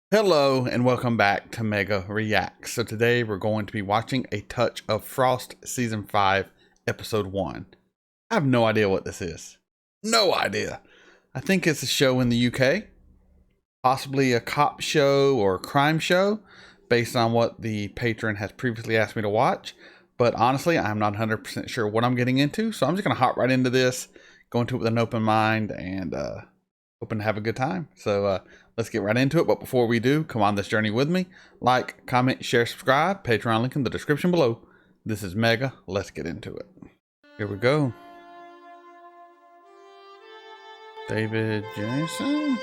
Hello and welcome back to Mega Reacts. So today we're going to be watching A Touch of Frost Season 5 Episode 1. I have no idea what this is. No idea. I think it's a show in the UK. Possibly a cop show or crime show based on what the patron has previously asked me to watch. But honestly, I'm not 100% sure what I'm getting into. So I'm just going to hop right into this, go into it with an open mind and hoping to have a good time. So let's get right into it. But before we do, come on this journey with me. Like, comment, share, subscribe. Patreon link in the description below. This is Mega. Let's get into it. Here we go. David Jason.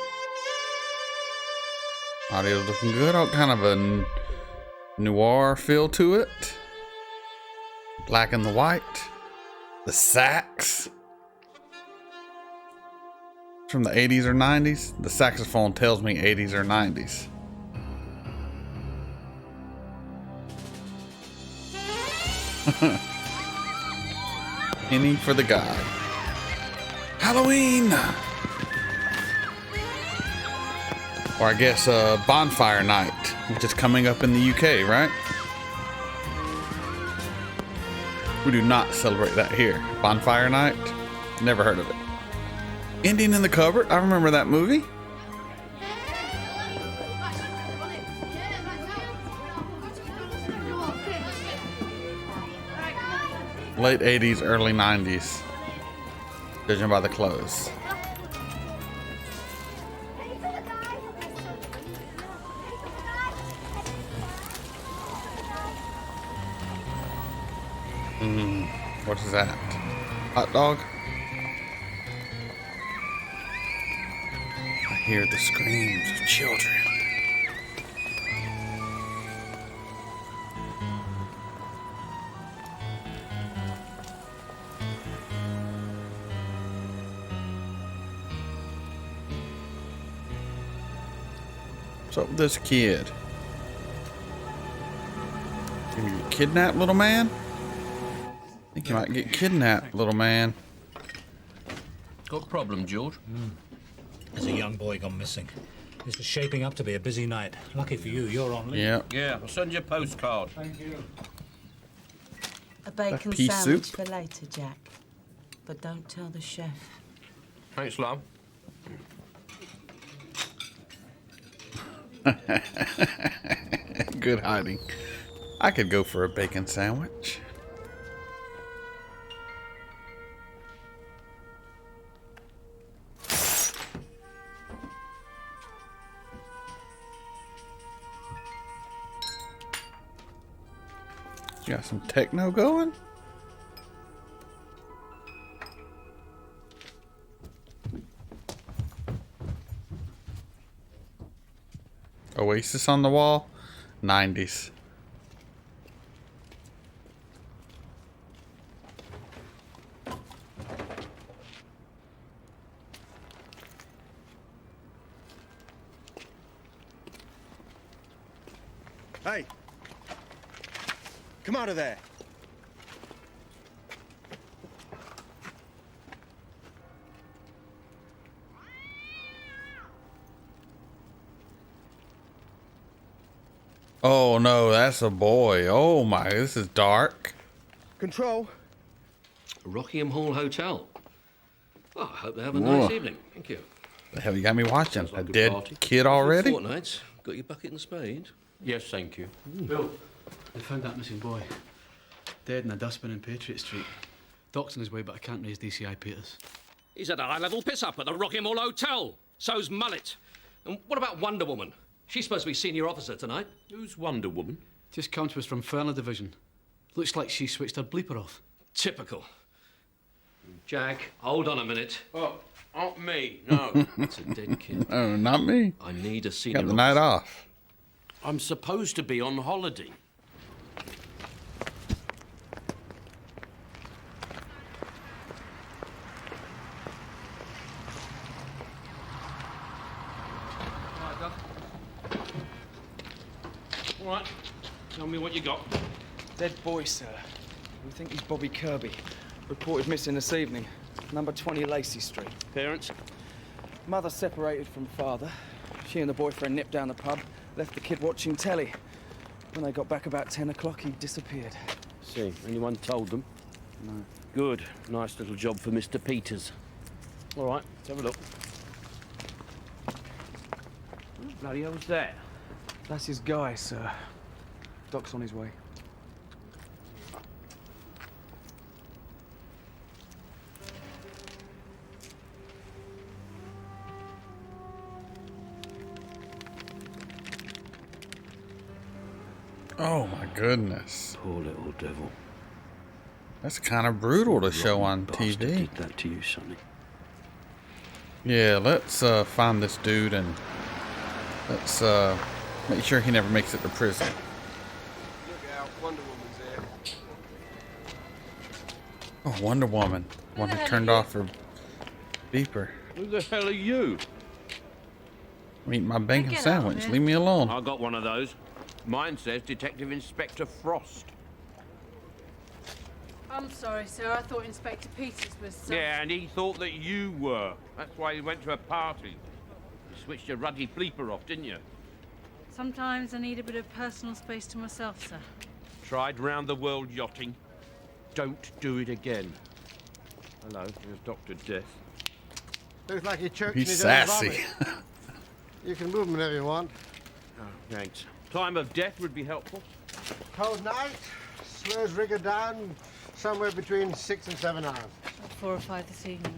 Audio's looking good. All kind of a noir feel to it. Black and the white. The sax. From the 80s or 90s. The saxophone tells me 80s or 90s. Penny for the guy. Halloween! Or I guess bonfire night, which is coming up in the UK, right? We do not celebrate that here. Bonfire night? Never heard of it. Indian in the Cupboard. I remember that movie. Late 80s, early 90s. Judging by the clothes. What is that? Hot dog? I hear the screams of children. What's up with this kid? Can you get kidnapped, little man? I think you might get kidnapped, little man. Got a problem, George? There's a young boy gone missing. This is shaping up to be a busy night. Lucky for you, you're on leave. Yeah, I'll send you a postcard. Thank you. A bacon pea sandwich soup? for later, Jack. But don't tell the chef. Thanks, love. Good hiding. I could go for a bacon sandwich. You got some techno going? Oasis on the wall? 90s. Hey! Come out of there! Oh no, that's a boy. Oh my, this is dark. Control! Rockingham Hall Hotel. Oh, I hope they have a Whoa. nice evening. Thank you. The hell you got me watching? Sounds like A good dead party. kid already? Fortnights. Got your bucket and spade? Yes, thank you. Bill, they found that missing boy. Dead in a dustbin in Patriot Street. Doc's on his way, but I can't raise DCI Peters. He's had a high-level piss-up at the Rockingham Hall Hotel. So's Mullett. And what about Wonder Woman? She's supposed to be senior officer tonight. Who's Wonder Woman? Just come to us from Fernley Division. Looks like she switched her bleeper off. Typical. Jack, hold on a minute. Oh, not me, no. It's a dead kid. Oh, not me. I need a senior Got the night off. I'm supposed to be on holiday. All right, tell me what you got. Dead boy, sir. We think he's Bobby Kirby. Reported missing this evening. Number 20 Lacey Street. Parents? Mother separated from father. She and the boyfriend nipped down the pub, left the kid watching telly. When they got back about 10 o'clock, he disappeared. See, anyone told them? No. Good. Nice little job for Mr. Peters. All right, let's have a look. What bloody hell's that? That's his guy, sir. Doc's on his way. Oh my goodness. Poor little devil. That's kind of brutal to show on Bastard TV. did that to you, Sonny. Yeah, let's find this dude and let's make sure he never makes it to prison. Look out, Wonder Woman's here. Oh, Wonder Woman. One who turned off her beeper. Who the hell are you? I'm eating my bacon Get out sandwich. of here. Leave me alone. I got one of those. Mine says Detective Inspector Frost. I'm sorry, sir. I thought Inspector Peters was... Yeah, and he thought that you were. That's why he went to a party. You switched your ruddy bleeper off, didn't you? Sometimes I need a bit of personal space to myself, sir. Tried round the world yachting. Don't do it again. Hello, here's Dr. Death. Looks like you're choking He's his sassy. own vomit. You can move him whenever you want. Oh, thanks. Time of death would be helpful. Cold night, slows rigger down somewhere between 6 and 7 hours. About 4 or 5 this evening,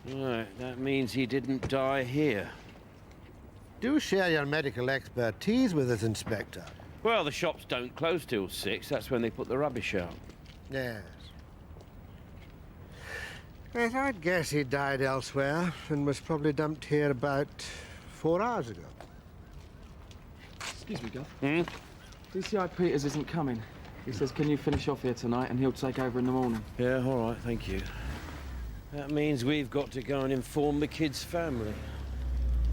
then. Right, that means he didn't die here. Do share your medical expertise with us, Inspector. Well, the shops don't close till 6. That's when they put the rubbish out. Yes. Yes, I'd guess he died elsewhere and was probably dumped here about 4 hours ago. Excuse me, Gov. DCI Peters isn't coming. He says, can you finish off here tonight and he'll take over in the morning. Yeah, all right, thank you. That means we've got to go and inform the kid's family.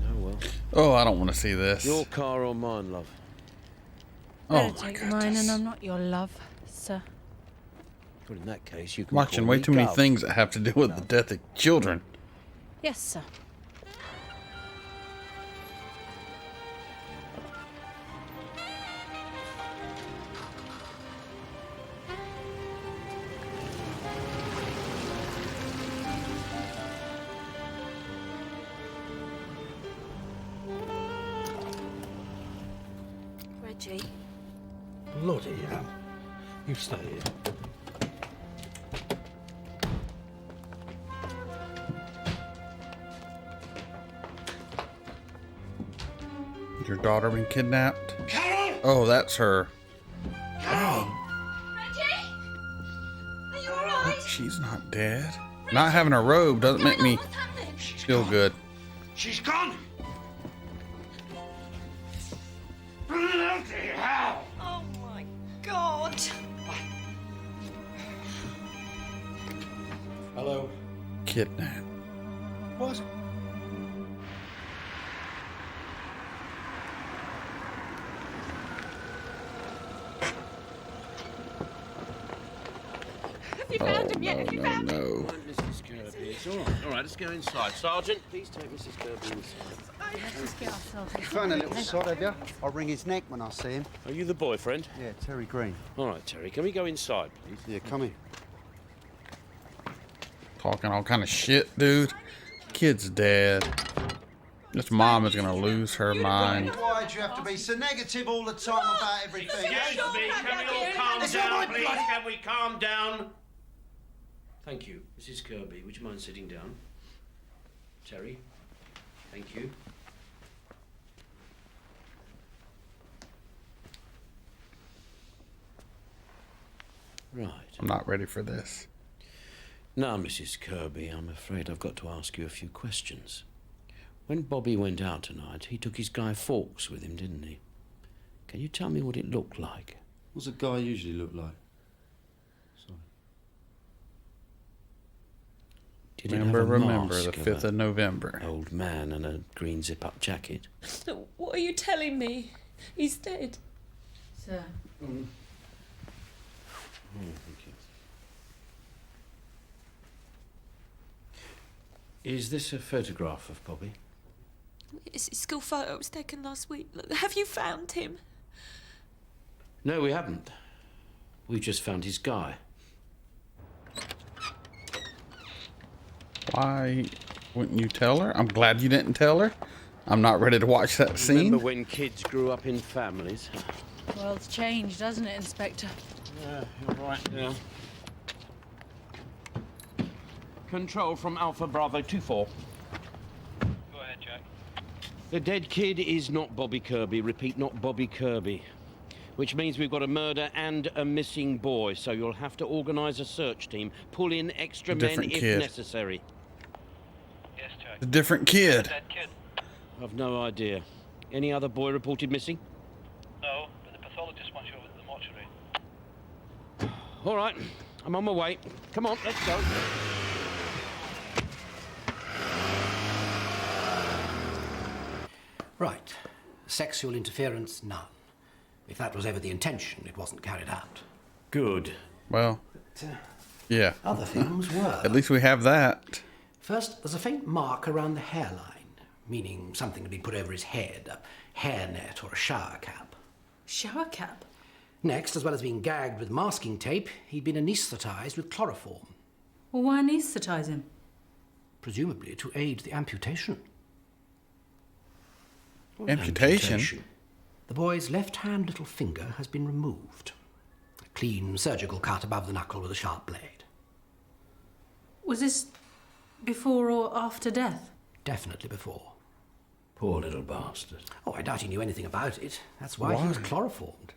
Oh, well. Oh, I don't want to see this. Your car or mine, love? Oh Better my take mine, and goodness. I'm not your love, sir. Well, in that case, you can Watching call way me too many Gov. things that have to do with the death of children. Yes, sir. Reggie. Bloody hell. You stay here. Your daughter been kidnapped? Oh, that's her. Reggie? Are you alright? She's not dead. Not having a robe doesn't make me What's happening? feel good. She's gone! Oh my God. Hello. Kidnapped. What? Have you found him yet? Have you found him? No. Mrs. Kirby, it's all right. All right, let's go inside. Sergeant, please take Mrs. Kirby inside. Let's just get ourselves... Found a little sod, have you? I'll wring his neck when I see him. Are you the boyfriend? Yeah, Terry Green. All right, Terry, can we go inside, please? Yeah, come here. Talking all kind of shit, dude. Kid's dead. This mom is gonna lose her mind. Why do you have to be so negative all the time about everything? Excuse me, can we all calm It's down, not my please? blood. Can we calm down? Thank you. Mrs. Kirby, would you mind sitting down? Terry, thank you. Right. I'm not ready for this. Now, Mrs. Kirby, I'm afraid I've got to ask you a few questions. When Bobby went out tonight, he took his Guy Fawkes with him, didn't he? Can you tell me what it looked like? What's a guy usually look like? Sorry. Did it have a Remember, mask the of 5th a of November. old man and a green zip-up jacket? So what are you telling me? He's dead. Sir. Thank you. Is this a photograph of Bobby? His school photo was taken last week. Look, have you found him? No, we haven't. We just found his guy. Why wouldn't you tell her? I'm glad you didn't tell her. I'm not ready to watch that scene. Remember when kids grew up in families? World's changed, hasn't it, Inspector? Yeah, you're right, yeah. Control from Alpha Bravo 24. Go ahead, Jack. The dead kid is not Bobby Kirby. Repeat, not Bobby Kirby. Which means we've got a murder and a missing boy, so you'll have to organise a search team. Pull in extra men if necessary. Yes, Jack. A different kid. Dead kid? I've no idea. Any other boy reported missing? No, but the pathologist wants you over to the mortuary. All right, I'm on my way. Come on, let's go. Right. Sexual interference, none. If that was ever the intention, it wasn't carried out. Good. Well, yeah. Other things were. At least we have that. First, there's a faint mark around the hairline, meaning something had been put over his head, a hairnet or a shower cap. Shower cap? Next, as well as being gagged with masking tape, he'd been anaesthetised with chloroform. Well, why anaesthetise him? Presumably to aid the amputation. Amputation? The boy's left-hand little finger has been removed. A clean surgical cut above the knuckle with a sharp blade. Was this before or after death? Definitely before. Poor little bastard. Oh, I doubt he knew anything about it. That's why he was chloroformed.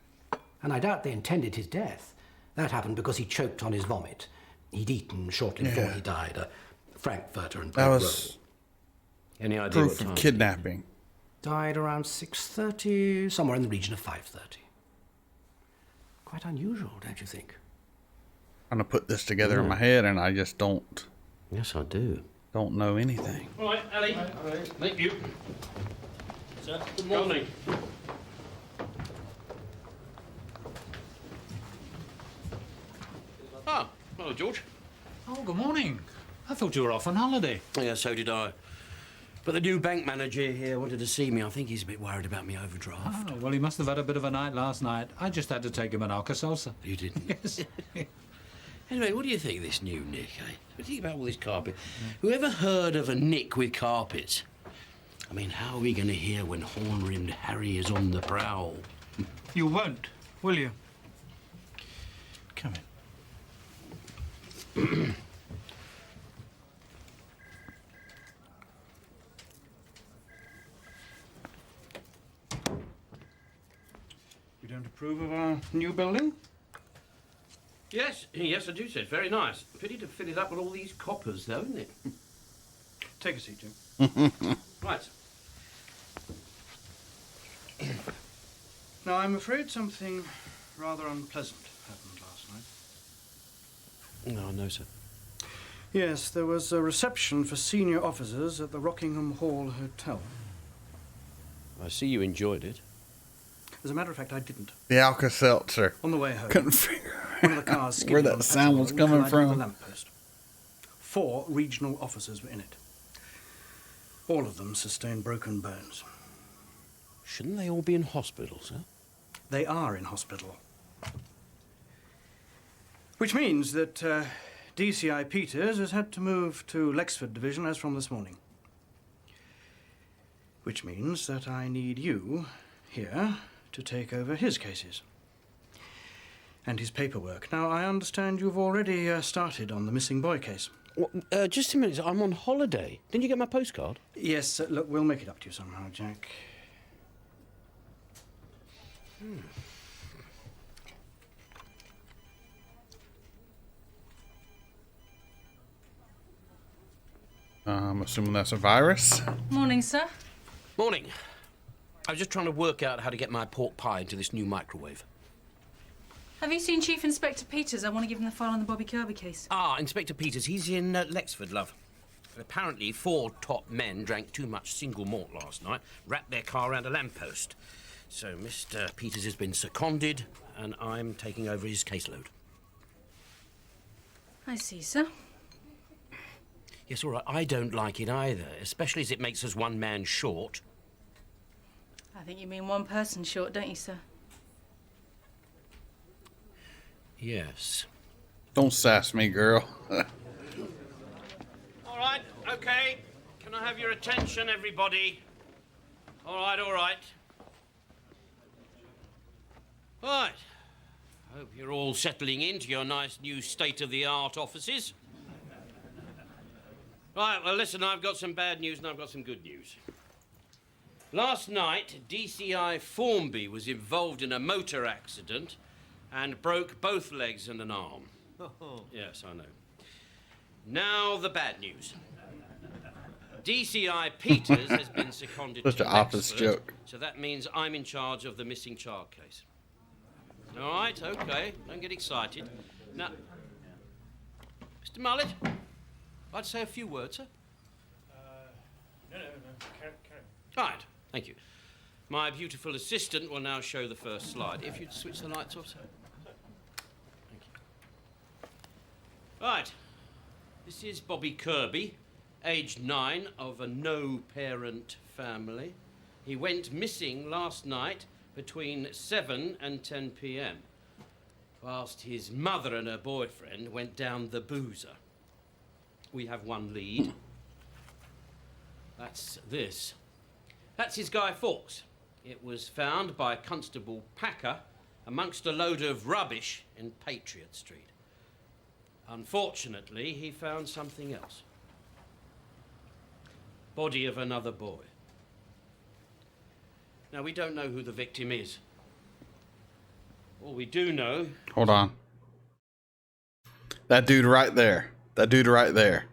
And I doubt they intended his death. That happened because he choked on his vomit. He'd eaten shortly before he died a frankfurter and bread roll. Any idea Proof of kidnapping. Died around 6:30, somewhere in the region of 5:30. Quite unusual, don't you think? I'm going to put this together in my head, and I just don't. Yes, I do. Don't know anything. All right, Ali. Thank you. Sir, good morning. Oh, hello, George. Oh, good morning. I thought you were off on holiday. Yeah, so did I. But the new bank manager here wanted to see me. I think he's a bit worried about me overdraft. Oh, well, he must have had a bit of a night last night. I just had to take him an Alka-Seltzer. You didn't? Yes. Anyway, what do you think of this new Nick, eh? What do you think about all this carpet? Whoever heard of a Nick with carpets? I mean, how are we going to hear when horn-rimmed Harry is on the prowl? You won't, will you? Come in. You don't approve of our new building? Yes, yes, I do, sir. Very nice. Pity to fill it up with all these coppers, though, isn't it? Take a seat, Jim. Right. Now, I'm afraid something rather unpleasant happened last night. No, no, sir. Yes, there was a reception for senior officers at the Rockingham Hall Hotel. I see you enjoyed it. As a matter of fact, I didn't. The Alka-Seltzer. On the way home, Couldn't figure one of the cars where that sound was coming from. The lamppost. 4 regional officers were in it. All of them sustained broken bones. Shouldn't they all be in hospital, sir? They are in hospital. Which means that DCI Peters has had to move to Lexford Division as from this morning. Which means that I need you here to take over his cases. And his paperwork. Now, I understand you've already started on the missing boy case. Well, just a minute, I'm on holiday. Didn't you get my postcard? Yes, look, we'll make it up to you somehow, Jack. I'm assuming that's a virus. Morning, sir. Morning. I was just trying to work out how to get my pork pie into this new microwave. Have you seen Chief Inspector Peters? I want to give him the file on the Bobby Kirby case. Ah, Inspector Peters. He's in Lexford, love. Apparently, 4 top men drank too much single malt last night, wrapped their car around a lamppost. So Mr. Peters has been seconded, and I'm taking over his caseload. I see, sir. Yes, all right, I don't like it either, especially as it makes us one man short. I think you mean one person short, don't you, sir? Yes. Don't sass me, girl. All right, OK. Can I have your attention, everybody? All right, all right. Right. Hope you're all settling into your nice new state-of-the-art offices. Right, well, listen, I've got some bad news and I've got some good news. Last night, DCI Formby was involved in a motor accident and broke both legs and an arm. Yes, I know. Now, the bad news. DCI Peters has been seconded Such to an office Oxford, joke. so that means I'm in charge of the missing child case. All right, OK, don't get excited. Now, Mr. Mullett, I'd say a few words, sir. No. Carry Right, thank you. My beautiful assistant will now show the first slide. If you'd switch the lights off, sir. Thank you. Right, this is Bobby Kirby, aged 9, of a no-parent family. He went missing last night between 7 and 10 p.m, whilst his mother and her boyfriend went down the boozer. We have one lead. That's this. That's his Guy Fawkes. It was found by Constable Packer amongst a load of rubbish in Patriot Street. Unfortunately, he found something else. Body of another boy. Now, we don't know who the victim is. All we do know... Hold on. That dude right there. That dude right there.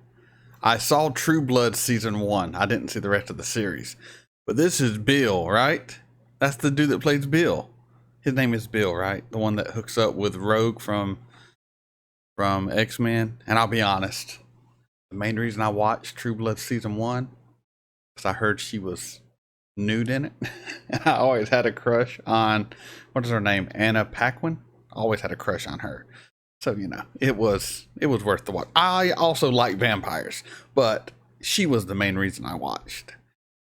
I saw True Blood season 1. I didn't see the rest of the series. But this is Bill, right? That's the dude that plays Bill. His name is Bill, right? The one that hooks up with Rogue from X-Men. And I'll be honest. The main reason I watched True Blood season 1 is I heard she was nude in it. And I always had a crush on, what is her name? Anna Paquin? I always had a crush on her. So, you know, it was worth the watch. I also like vampires, but she was the main reason I watched.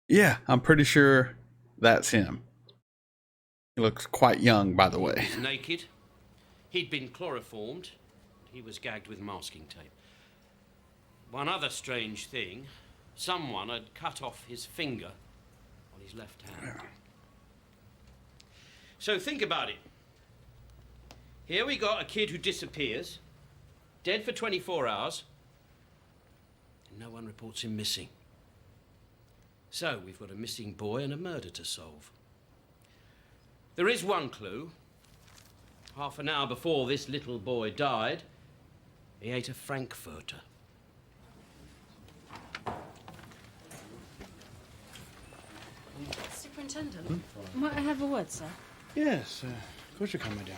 Yeah, I'm pretty sure that's him. He looks quite young, by the way. He was naked. He'd been chloroformed. He was gagged with masking tape. One other strange thing, someone had cut off his finger on his left hand. So think about it. Here we got a kid who disappears, dead for 24 hours, and no one reports him missing. So we've got a missing boy and a murder to solve. There is one clue. Half an hour before this little boy died, he ate a frankfurter. Superintendent, might I have a word, sir? Yes, of course you can, my dear.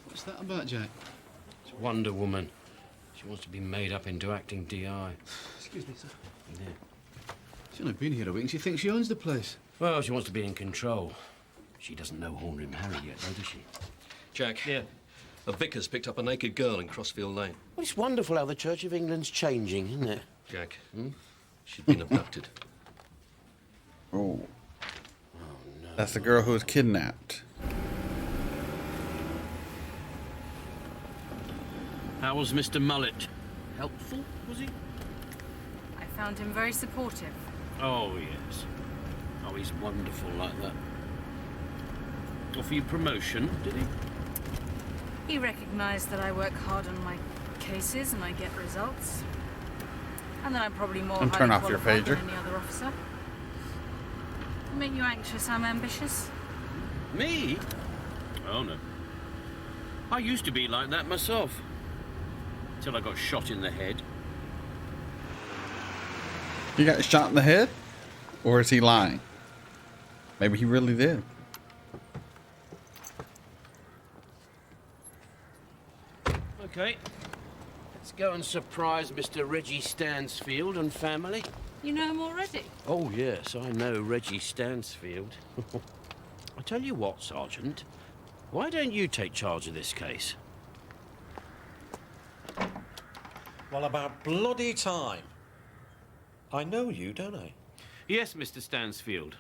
What's that about, Jack? It's Wonder Woman. She wants to be made up into acting DI. Excuse me, sir. Yeah. She's only been here a week and she thinks she owns the place. Well, she wants to be in control. She doesn't know Hornrim Harry yet, though, does she? Jack. Yeah. A vicar's picked up a naked girl in Crossfield Lane. Well, it's wonderful how the Church of England's changing, isn't it? Jack, she'd been abducted. Oh. No. That's the girl who was kidnapped. How was Mr. Mullett? Helpful, was he? I found him very supportive. Oh, yes. Oh, he's wonderful like that. Offer you promotion, did he? He recognised that I work hard on my cases and I get results. And that I'm probably more Don't highly turn off your qualified pager. than any other officer. Make you anxious I'm ambitious? Me? Oh, no. I used to be like that myself. Till I got shot in the head. You got shot in the head? Or is he lying? Maybe he really did. Okay. Let's go and surprise Mr. Reggie Stansfield and family. You know him already? Oh, yes, I know Reggie Stansfield. I tell you what, Sergeant. Why don't you take charge of this case? Well, about bloody time. I know you, don't I? Yes, Mr. Stansfield.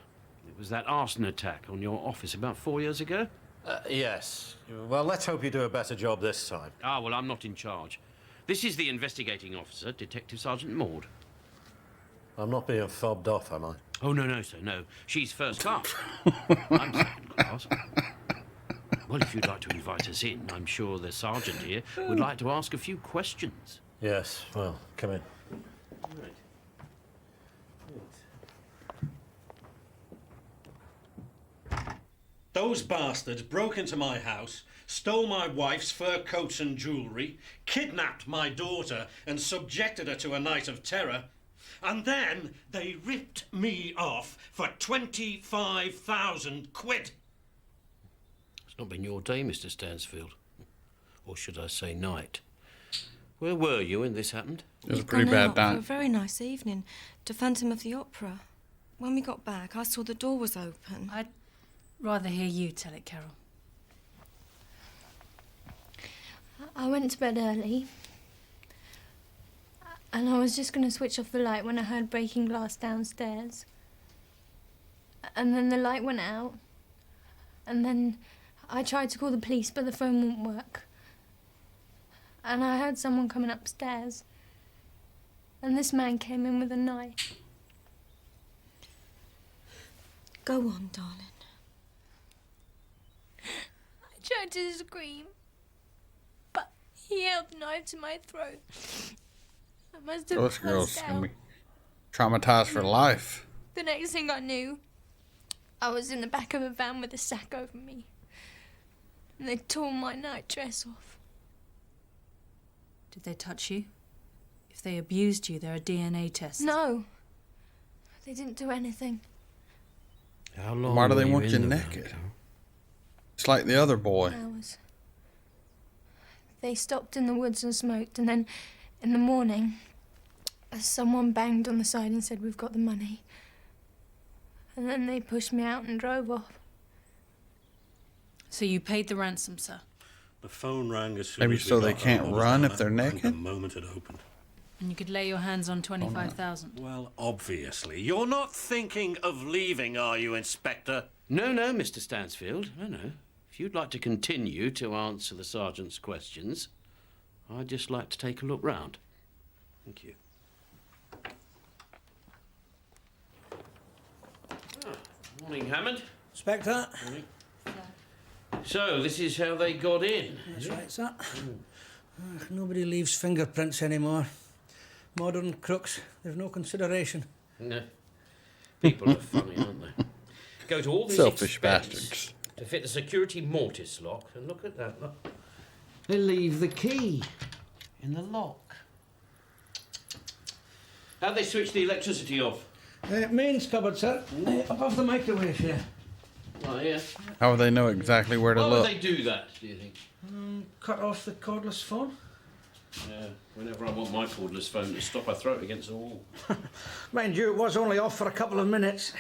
It was that arson attack on your office about 4 years ago? Yes. Well, let's hope you do a better job this time. Ah, well, I'm not in charge. This is the investigating officer, Detective Sergeant Maud. I'm not being fobbed off, am I? Oh, no, sir, no. She's first class. I'm second class. Well, if you'd like to invite us in, I'm sure the sergeant here would like to ask a few questions. Yes, well, come in. Those bastards broke into my house, stole my wife's fur coats and jewellery, kidnapped my daughter and subjected her to a night of terror, and then they ripped me off for 25,000 quid. It's not been your day, Mr. Stansfield. Or should I say night. Where were you when this happened? It was a pretty bad For a night. very nice evening to Phantom of the Opera. When we got back, I saw the door was open. I'd rather hear you tell it, Carol. I went to bed early. And I was just going to switch off the light when I heard breaking glass downstairs. And then the light went out. And then I tried to call the police, but the phone wouldn't work. And I heard someone coming upstairs. And this man came in with a knife. Go on, darling. I tried to scream, but he held the knife to my throat. I must have Those girls passed can out. be traumatized for life. The next thing I knew, I was in the back of a van with a sack over me. And they tore my nightdress off. Did they touch you? If they abused you, there are DNA tests. No. They didn't do anything. How long Why do they were want you in the naked? van? It's like the other boy. Hours. They stopped in the woods and smoked, and then in the morning, someone banged on the side and said, "We've got the money." And then they pushed me out and drove off. So you paid the ransom, sir? The phone rang as soon Maybe as we so they got can't home. I was run down if they're that bank naked? The moment it opened. And you could lay your hands on 25,000. Well, obviously. You're not thinking of leaving, are you, Inspector? No, Mr. Stansfield. No. If you'd like to continue to answer the sergeant's questions, I'd just like to take a look round. Thank you. Morning, Hammond. Inspector. Morning. So, this is how they got in. That's right, sir. Nobody leaves fingerprints anymore. Modern crooks, there's no consideration. No. People are funny, aren't they? Go to all this Selfish expense bastards. to fit a security mortise lock, and look at that, look. They leave the key in the lock. How'd they switch the electricity off? Mains cupboard, sir. Above the microwave here. Oh, yeah. How would they know exactly where to Why look? would they do that, do you think? Cut off the cordless phone. Yeah, whenever I want my cordless phone to stop, I throw it against the wall. Mind you, it was only off for a couple of minutes.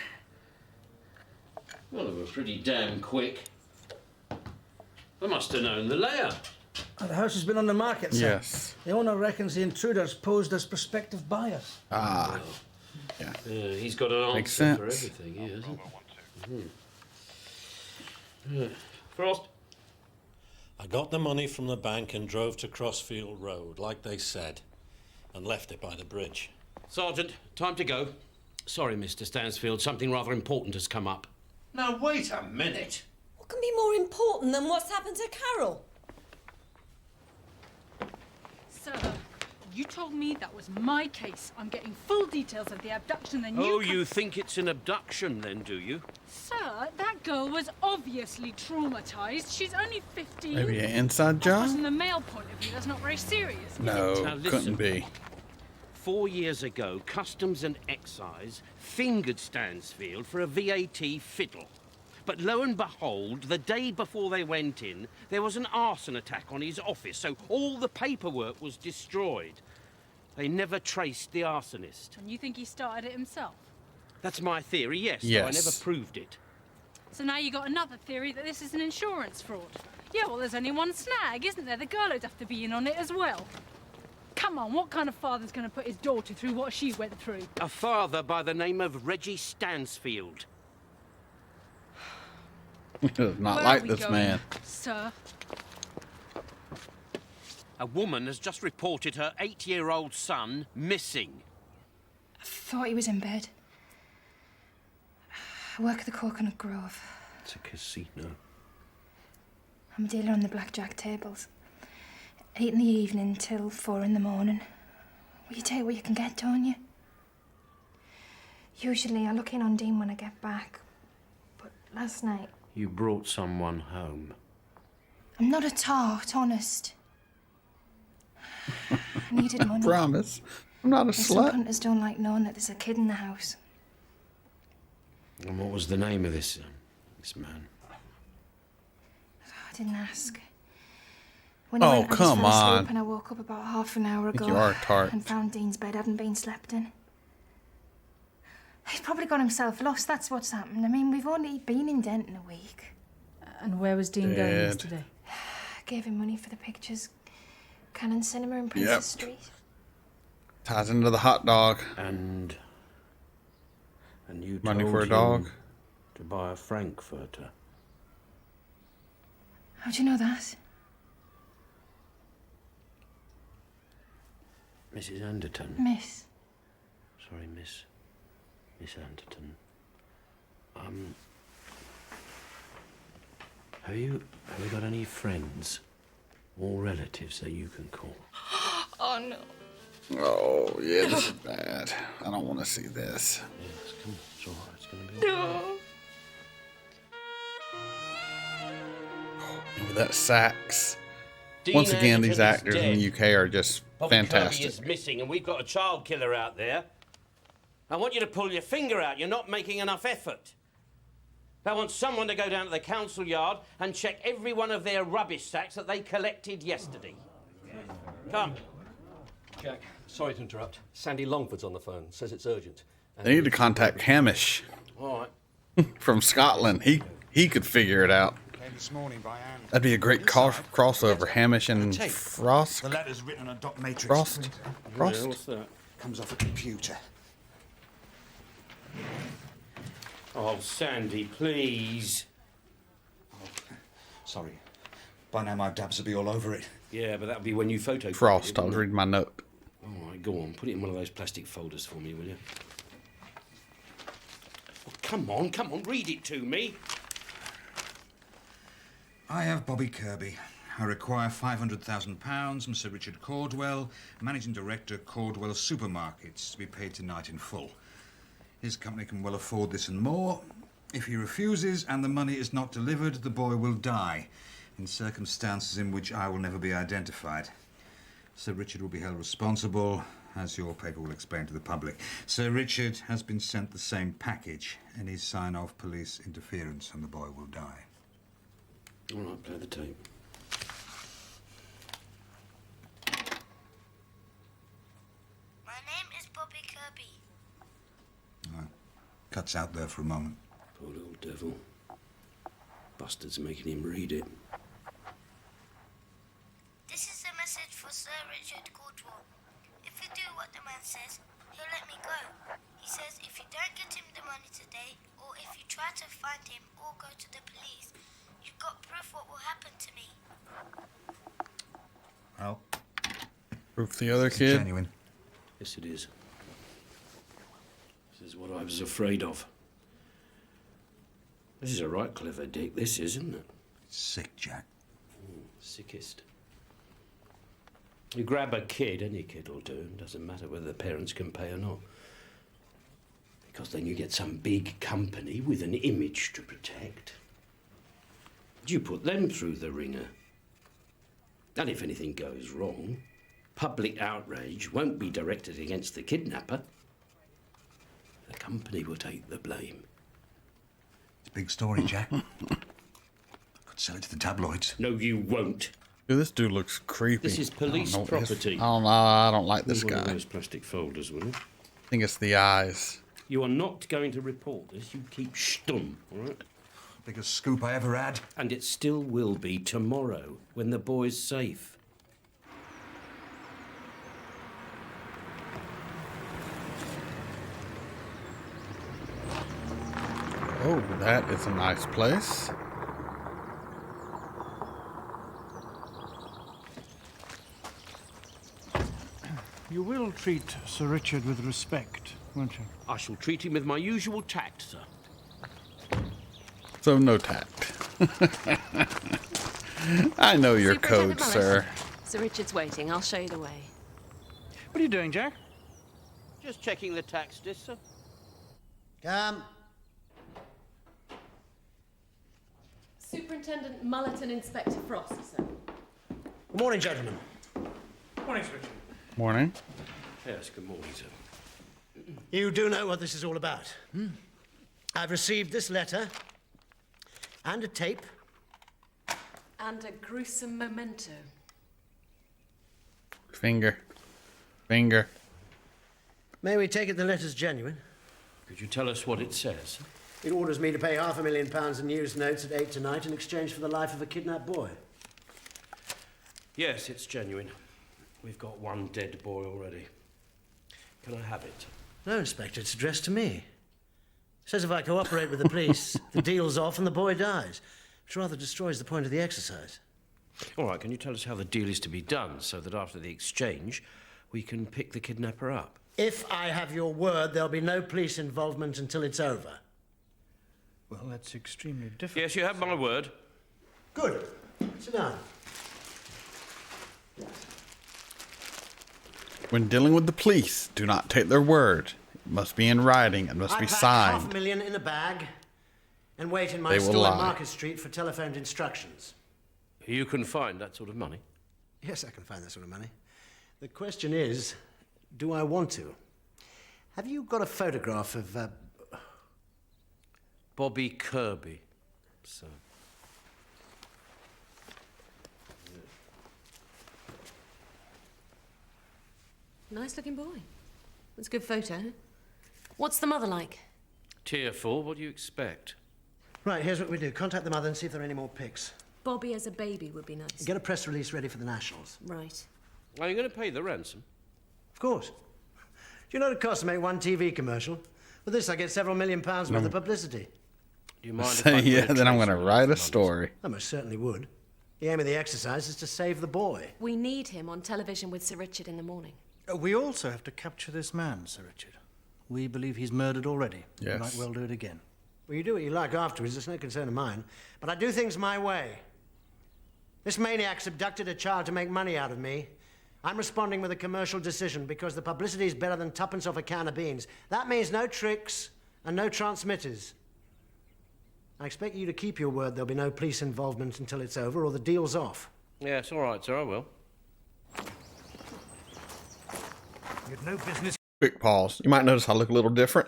Well, they were pretty damn quick. They must have known the layout. The house has been on the market, sir. Yes. The owner reckons the intruders posed as prospective buyers. Ah. Yeah. He's got an Makes answer for sense. everything, yeah, hasn't he? Frost? I got the money from the bank and drove to Crossfield Road, like they said, and left it by the bridge. Sergeant, time to go. Sorry, Mr. Stansfield, something rather important has come up. Now, wait a minute. What can be more important than what's happened to Carol? Sir, you told me that was my case. I'm getting full details of the abduction, then Oh, you think it's an abduction then, do you? Sir, that girl was obviously traumatised. She's only 15. Maybe an inside I suppose job? from the male point of view, that's not very serious. No, Now, listen. couldn't be. 4 years ago, Customs and Excise fingered Stansfield for a VAT fiddle. But lo and behold, the day before they went in, there was an arson attack on his office, so all the paperwork was destroyed. They never traced the arsonist. And you think he started it himself? That's my theory, yes, Yes. though I never proved it. So now you got another theory that this is an insurance fraud. Yeah, well, there's only one snag, isn't there? The girl would have to be in on it as well. Come on, what kind of father's going to put his daughter through what she went through? A father by the name of Reggie Stansfield. He does not Where like are we this going, man. Sir. A woman has just reported her 8-year-old son missing. I thought he was in bed. I work at the Coconut Grove. It's a casino. I'm a dealer on the blackjack tables. 8 in the evening till 4 in the morning. Well, you take what you can get, don't you? Usually I look in on Dean when I get back. But last night... You brought someone home. I'm not a tart, honest. I needed money. Promise. I'm not a And some slut. punters don't like knowing that there's a kid in the house. And what was the name of this man? I didn't ask. When he Oh, went, I just come fell asleep on. and I woke up about half an hour think ago you are a tart. and found Dean's bed hadn't been slept in. He's probably got himself lost, that's what's happened. I mean, we've only been in Denton a week. And where was Dean going Dead. yesterday? I gave him money for the pictures. Cannon Cinema in Princess Yep. Street. Ties into the hot dog. And you Money told for a him dog. to buy a Frankfurter. How'd you know that? Mrs. Anderton. Miss. Sorry, Miss Anderton. Have you got any friends or relatives that you can call? Oh, no. Oh, yeah, this is bad. I don't want to see this. Yes, come on, it's all right. It's going to be all right. No. And with that sax. Dean Once again, these Anderton is actors in the UK are just Bobby fantastic. Kirby is missing, and we've got a child killer out there. I want you to pull your finger out. You're not making enough effort. I want someone to go down to the council yard and check every one of their rubbish sacks that they collected yesterday. Come. Jack, sorry to interrupt. Sandy Longford's on the phone. Says it's urgent. They need to contact Hamish All right. from Scotland. He could figure it out. This morning by hand. That'd be a great crossover. Hamish and Frost. The letter's written on a dot matrix. Frost? Frost? Yeah, what's that? Comes off a computer. Oh, Sandy, please. Oh, sorry. By now my dabs will be all over it. Yeah, but that'll be when you photo. Frost. I was reading my note. All right, go on. Put it in one of those plastic folders for me, will you? Oh, come on. Read it to me. I have Bobby Kirby. I require £500,000 from Sir Richard Cordwell, Managing Director, Cordwell Supermarkets, to be paid tonight in full. His company can well afford this and more. If he refuses and the money is not delivered, the boy will die, in circumstances in which I will never be identified. Sir Richard will be held responsible, as your paper will explain to the public. Sir Richard has been sent the same package. Any sign of police interference and the boy will die. All right, play the tape. My name is Bobby Kirby. Cuts out there for a moment. Poor little devil. Bastard's making him read it. This is a message for Sir Richard Cordwell. If you do what the man says, he'll let me go. He says if you don't get him the money today, or if you try to find him or go to the police, you've got proof what will happen to me. Well, Proof the other kid. Genuine. Yes, it is. This is what I was afraid of. This is a right clever dick, this is, isn't it? Sick, Jack. Sickest. You grab a kid, any kid will do. Doesn't matter whether the parents can pay or not. Because then you get some big company with an image to protect. You put them through the ringer. And if anything goes wrong, public outrage won't be directed against the kidnapper. The company will take the blame. It's a big story, Jack. I could sell it to the tabloids. No, you won't. Dude, this dude looks creepy. This is police property. I don't like this One of guy. those plastic folders, will you? I think it's the eyes. You are not going to report this. You keep stum, all right? Biggest scoop I ever had. And it still will be tomorrow, when the boy's safe. Oh, that is a nice place. You will treat Sir Richard with respect, won't you? I shall treat him with my usual tact, sir. So no tact. I know your code, sir. Sir Richard's waiting. I'll show you the way. What are you doing, Jack? Just checking the tax disc, sir. Come. Superintendent Mullett and Inspector Frost, sir. Good morning, gentlemen. Morning, Sir Richard. Morning. Yes, good morning, sir. You do know what this is all about. I've received this letter and a tape. And a gruesome memento. Finger. May we take it the letter's genuine? Could you tell us what it says? It orders me to pay £500,000 in news notes at 8 tonight in exchange for the life of a kidnapped boy. Yes, it's genuine. We've got one dead boy already. Can I have it? No, Inspector, it's addressed to me. It says if I cooperate with the police, the deal's off and the boy dies, which rather destroys the point of the exercise. All right, can you tell us how the deal is to be done so that after the exchange, we can pick the kidnapper up? If I have your word, there'll be no police involvement until it's over. Well, that's extremely difficult. Yes, you have my word. Good. Sit down. When dealing with the police, do not take their word. It must be in writing. It must be signed. $500,000 in a bag and wait in my They will store lie. in Market Street for telephoned instructions. You can find that sort of money? Yes, I can find that sort of money. The question is, do I want to? Have you got a photograph of, Bobby Kirby, sir. Nice looking boy. It's a good photo. What's the mother like? Tearful, what do you expect? Right, here's what we do. Contact the mother and see if there are any more pics. Bobby as a baby would be nice. Get a press release ready for the Nationals. Right. Are you going to pay the ransom? Of course. Do you know what it costs to make one TV commercial? With this, I get several £1 million worth of publicity. Do you mind if Say I yeah, then I'm going to write a story. I most certainly would. The aim of the exercise is to save the boy. We need him on television with Sir Richard in the morning. We also have to capture this man, Sir Richard. We believe he's murdered already. Yes. We might well do it again. Well, you do what you like afterwards. It's no concern of mine. But I do things my way. This maniac's abducted a child to make money out of me. I'm responding with a commercial decision because the publicity is better than tuppence off a can of beans. That means no tricks and no transmitters. I expect you to keep your word there'll be no police involvement until it's over or the deal's off. Yes, all right, sir, I will. You've no business. Quick pause. You might notice I look a little different.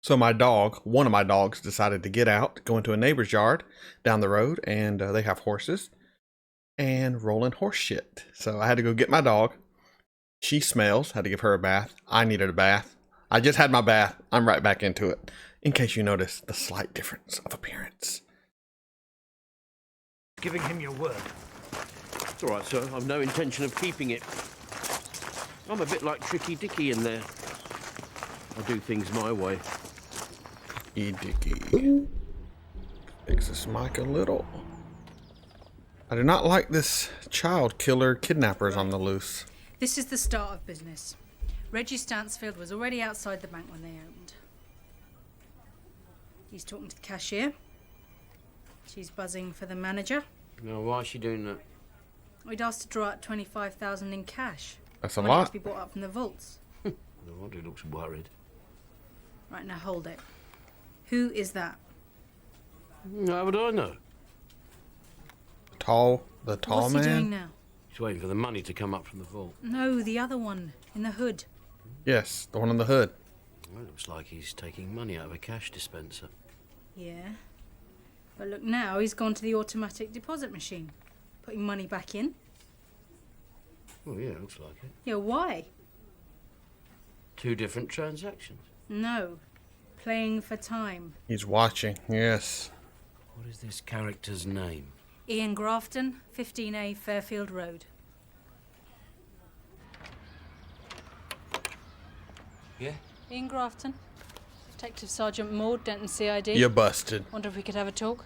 So my dog, one of my dogs, decided to get out, go into a neighbor's yard down the road, and they have horses, and rolling horse shit. So I had to go get my dog. She smells. Had to give her a bath. I needed a bath. I just had my bath. I'm right back into it. In case you notice the slight difference of appearance. Giving him your word. It's all right, sir. I've no intention of keeping it. I'm a bit like Tricky Dicky in there. I do things my way. Dicky. Fix this mic a little. I do not like this child killer kidnappers on the loose. This is the start of business. Reggie Stansfield was already outside the bank when they opened. He's talking to the cashier. She's buzzing for the manager. Now, why is she doing that? We'd asked to draw out $25,000 in cash. That's a Money lot. to be brought up from the vaults. No wonder he looks worried. Right, now hold it. Who is that? How would I know? The tall What's man? he doing now? He's waiting for the money to come up from the vault. No, the other one, in the hood. Yes, the one in the hood. Well, it looks like he's taking money out of a cash dispenser. Yeah. But look now, he's gone to the automatic deposit machine. Putting money back in. Well, yeah, looks like it. Yeah, why? 2 different transactions. No. Playing for time. He's watching, yes. What is this character's name? Ian Grafton, 15A Fairfield Road. Yeah? Ian Grafton. Detective Sergeant Maud, Denton CID. You're busted. Wonder if we could have a talk?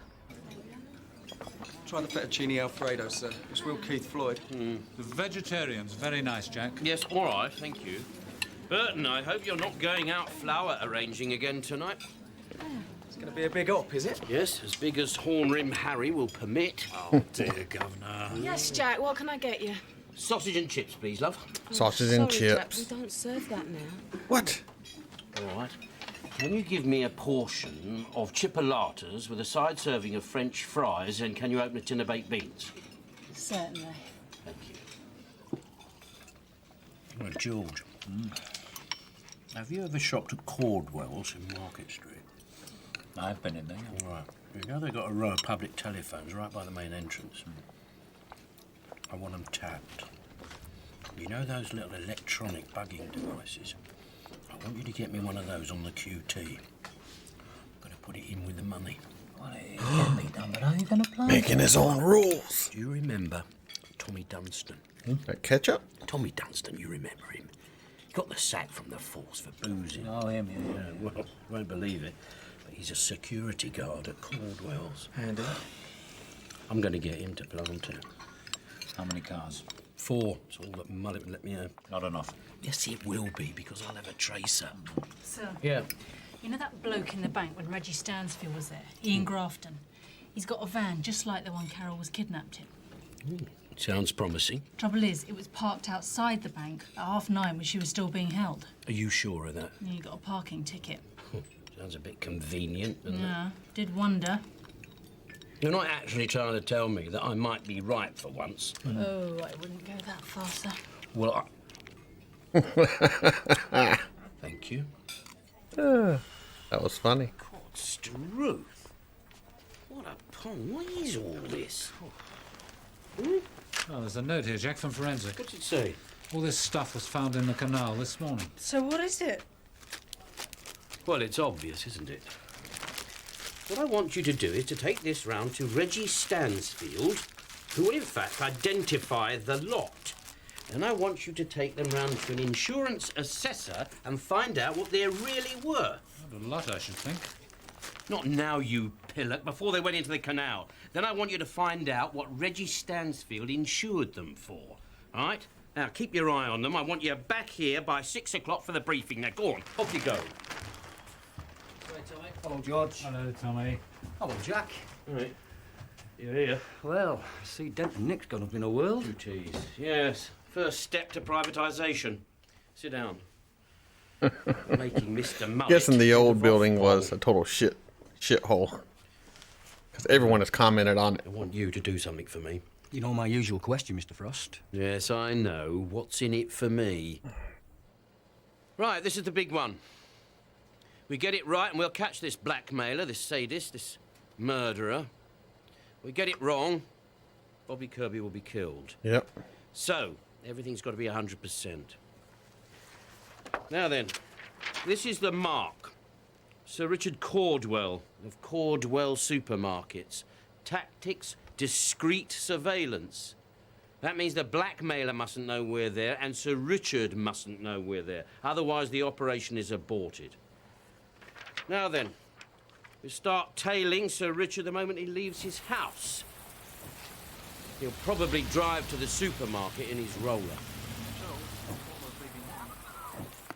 Try the fettuccine Alfredo, sir. It's Will Keith Floyd. The vegetarian's very nice, Jack. Yes, all right, thank you. Burton, I hope you're not going out flower arranging again tonight. It's going to be a big op, is it? Yes, as big as Hornrim Harry will permit. Oh, dear, Governor. Yes, Jack, what can I get you? Sausage and chips, please, love. Sausage and Sorry, chips. Jack, we don't serve that now. What? All right. Can you give me a portion of chipolatas with a side serving of French fries, and can you open a tin of baked beans? Certainly. Thank you. Well, George, have you ever shopped at Cordwell's in Market Street? I've been in there. All right. You know they've got a row of public telephones right by the main entrance. I want them tapped. You know those little electronic bugging devices? I want you to get me one of those on the QT. I'm going to put it in with the money. Well, it can be done, but how are you going to play? Making his own rules. Do you remember Tommy Dunstan? That ketchup? Tommy Dunstan, you remember him? He got the sack from the force for boozing. Oh, him, yeah. Well, you won't believe it, but he's a security guard at Cordwell's. Handy. I'm going to get him to plant it. How many cars? 4. It's all that Mullett let me have. Not enough. Yes, it will be, because I'll have a tracer. Sir. Yeah. You know that bloke in the bank when Reggie Stansfield was there? Ian Grafton. He's got a van just like the one Carol was kidnapped in. Sounds promising. Trouble is, it was parked outside the bank at 9:30 when she was still being held. Are you sure of that? You got a parking ticket. Sounds a bit convenient, doesn't it? Yeah, did wonder. You're not actually trying to tell me that I might be right for once. Oh, I wouldn't go that far, sir. Well, Thank you. That was funny. Struth. What a pong. What is all this? Oh, there's a note here, Jack, from Forensic. What's it say? All this stuff was found in the canal this morning. So what is it? Well, it's obvious, isn't it? What I want you to do is to take this round to Reggie Stansfield, who will in fact identify the lot. And I want you to take them round to an insurance assessor and find out what they're really worth. Not a lot, I should think. Not now, you pillock, before they went into the canal. Then I want you to find out what Reggie Stansfield insured them for. All right? Now, keep your eye on them. I want you back here by 6 o'clock for the briefing. Now, go on. Off you go. Hello, George. Hello, Tommy. Hello, Jack. All right. You're here. Well, I see Denton Nick's gone up in a whirl. Duties. Yes. First step to privatisation. Sit down. Making Mr. Mullett. Guessing the old building was a total shithole. Because everyone has commented on it. I want you to do something for me. You know my usual question, Mr. Frost. Yes, I know. What's in it for me? Right, this is the big one. We get it right and we'll catch this blackmailer, this sadist, this murderer. We get it wrong, Bobby Kirby will be killed. Yep. So, everything's got to be 100%. Now then, this is the mark. Sir Richard Cordwell of Cordwell Supermarkets. Tactics, discreet surveillance. That means the blackmailer mustn't know we're there and Sir Richard mustn't know we're there. Otherwise, the operation is aborted. Now then, we start tailing Sir Richard the moment he leaves his house. He'll probably drive to the supermarket in his roller.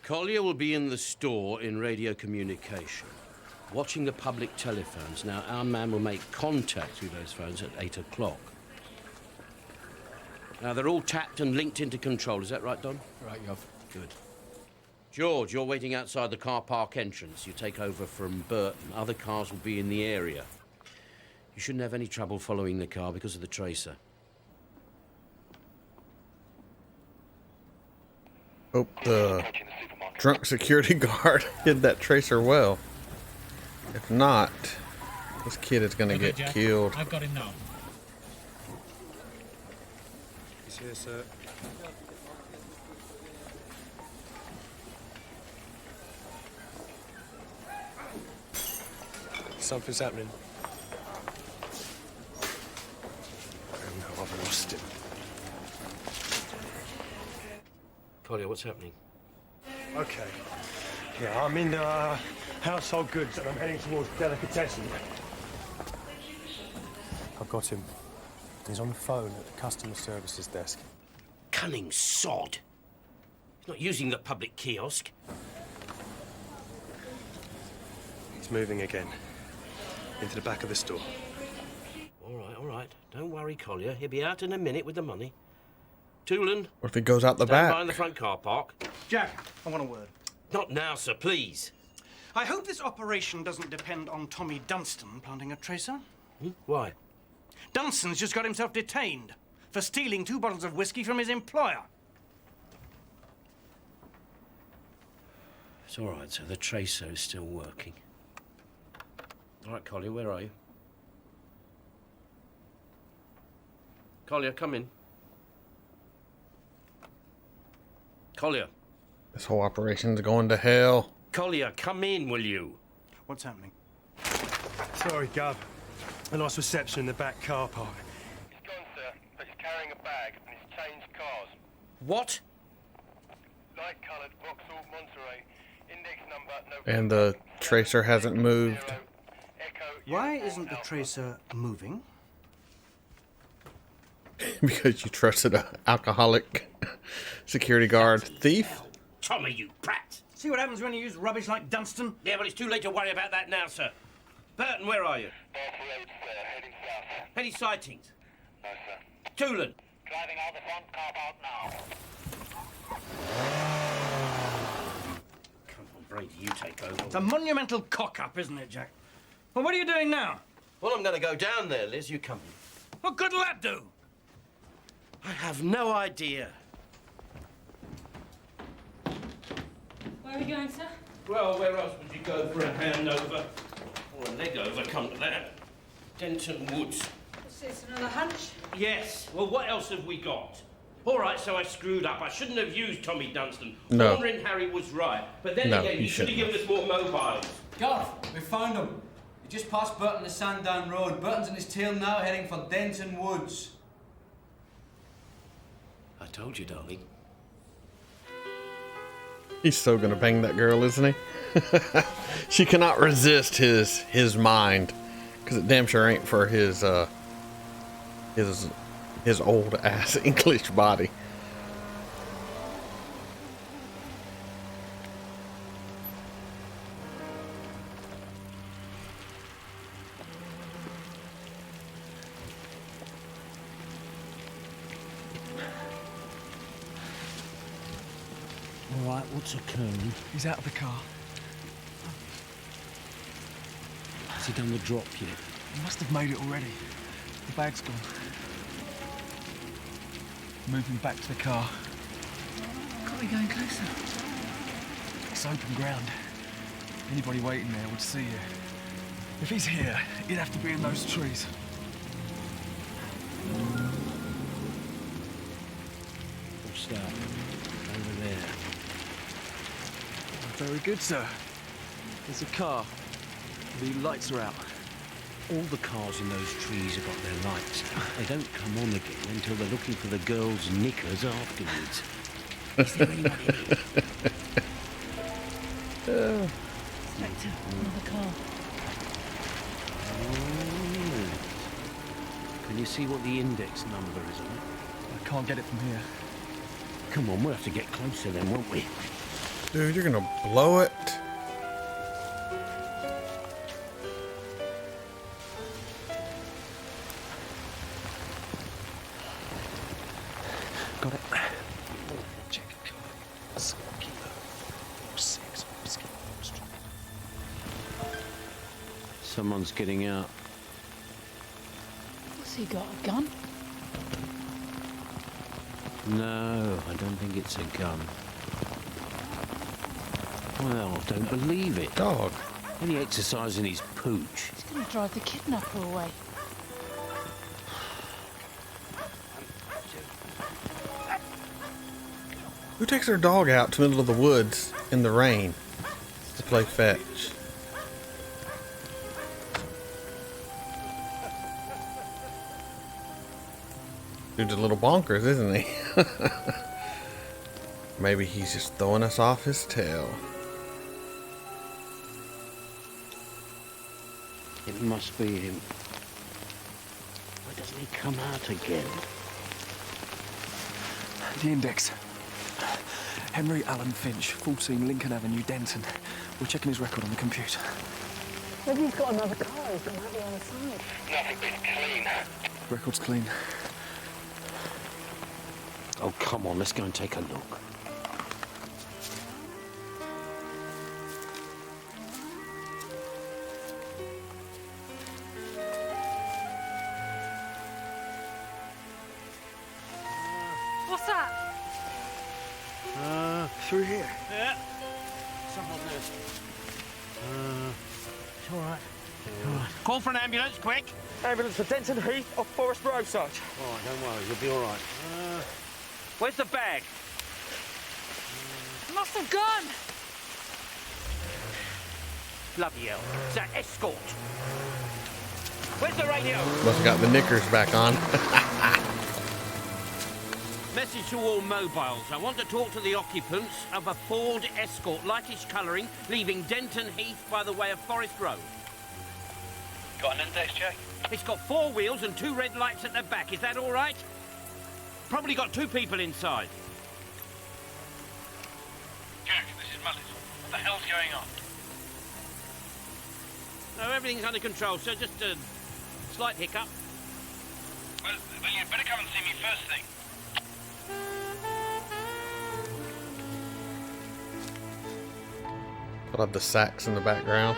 Collier will be in the store in radio communication, watching the public telephones. Now, our man will make contact through those phones at 8 o'clock. Now, they're all tapped and linked into control. Is that right, Don? Right, Gov. Good. George, you're waiting outside the car park entrance. You take over from Burton. Other cars will be in the area. You shouldn't have any trouble following the car because of the tracer. Hope the drunk security guard hid that tracer well. If not, this kid is going to get Jack. killed. I've got him now. He's here, sir. Something's happening. Collier, what's happening? Okay. Yeah, I'm in household goods and I'm heading towards delicatessen. I've got him. He's on the phone at the customer services desk. Cunning sod. He's not using the public kiosk. He's moving again. Into the back of the store. All right. Don't worry, Collier. He'll be out in a minute with the money. Toolan. What if he goes out the stand back? by in the front car park. Jack, I want a word. Not now, sir, please. I hope this operation doesn't depend on Tommy Dunstan planting a tracer. Why? Dunstan's just got himself detained for stealing 2 bottles of whiskey from his employer. It's all right, sir. The tracer is still working. All right, Collier, where are you? Collier, come in. Collier. This whole operation's going to hell. Collier, come in, will you? What's happening? Sorry, Gov. A nice reception in the back car park. He's gone, sir, but he's carrying a bag and he's changed cars. What? Light-coloured Vauxhall Monterey, index number November. And the tracer hasn't moved. Why isn't the tracer moving? Because you trusted an alcoholic security guard thief? Tommy, you brat! See what happens when you use rubbish like Dunstan? Yeah, but it's too late to worry about that now, sir. Burton, where are you? Road, sir, heading south. Any sightings? No, sir. Toolan. Driving out the front car park now. Come on, Brady, you take over. It's a monumental cock-up, isn't it, Jack? Well, what are you doing now? Well, I'm going to go down there, Liz. You come. What good will that do? I have no idea. Where are we going, sir? Well, where else would you go for a handover? Or a leg over, come to that. Denton Woods. What's this, another hunch? Yes. Well, what else have we got? All right, so I screwed up. I shouldn't have used Tommy Dunstan. No. Wandering Harry was right. But then No, again, you he should have given us more mobiles. Garth, we found him. He just passed Burton the Sandown Road. Burton's on his tail now, heading for Denton Woods. I told you, darling. He's so gonna bang that girl, isn't he? She cannot resist his mind, because it damn sure ain't for his old ass English body. All right, what's occurring? He's out of the car. Has he done the drop yet? He must have made it already. The bag's gone. Moving back to the car. Got me going closer. It's open ground. Anybody waiting there would see you. If he's here, he'd have to be in those trees. What's that? Over there. Very good, sir. There's a car. The lights are out. All the cars in those trees have got their lights. They don't come on again until they're looking for the girl's knickers afterwards. Is there anyone in here? Inspector, another car. Oh. Can you see what the index number is on it? I can't get it from here. Come on, we'll have to get closer then, won't we? Dude, you're gonna blow it. Got it. Check a car. 7 Kilo 46 Whiskey Street. Someone's getting out. What's he got, a gun? No, I don't think it's a gun. Well, don't believe it. Dog. Any exercising his pooch. He's going to drive the kidnapper away. Who takes their dog out to the middle of the woods in the rain to play fetch? Dude's a little bonkers, isn't he? Maybe he's just throwing us off his tail. It must be him. Why doesn't he come out again? The index. Henry Allen Finch, 14 Lincoln Avenue, Denton. We're checking his record on the computer. Maybe he's got another car. He's got Abby on the side. Nothing but clean. Record's clean. Oh, come on, let's go and take a look. What's that? Through here. Yeah. Someone there. It's all right. Call for an ambulance, quick. Ambulance for Denton Heath off Forest Road, Sarge. All right, don't worry, you'll be all right. Where's the bag? Must have gone. Bloody hell. It's that escort. Where's the radio? Must have got the knickers back on. Message to all mobiles. I want to talk to the occupants of a Ford Escort, lightish colouring, leaving Denton Heath by the way of Forest Road. Got an index check? It's got 4 wheels and 2 red lights at the back. Is that all right? Probably got 2 people inside. Jack, this is Mullett. What the hell's going on? No, everything's under control, sir. Just a slight hiccup. Well, you'd better come and see me first thing. I love the sax in the background.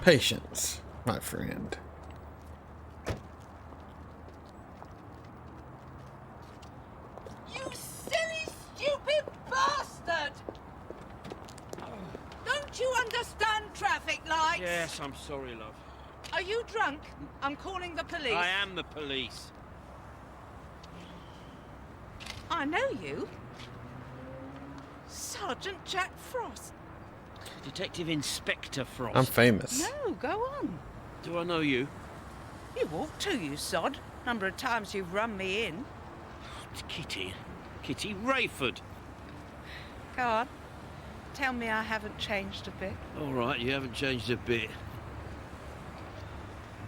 Patience, my friend. You silly, stupid bastard! Don't you understand traffic lights? Yes, I'm sorry, love. Are you drunk? I'm calling the police. I am the police. I know you. Sergeant Jack Frost. Detective Inspector Frost. I'm famous. No, go on. Do I know you? You ought to, you sod. Number of times you've run me in. It's Kitty. Kitty Rayford. Go on. Tell me I haven't changed a bit. All right, you haven't changed a bit.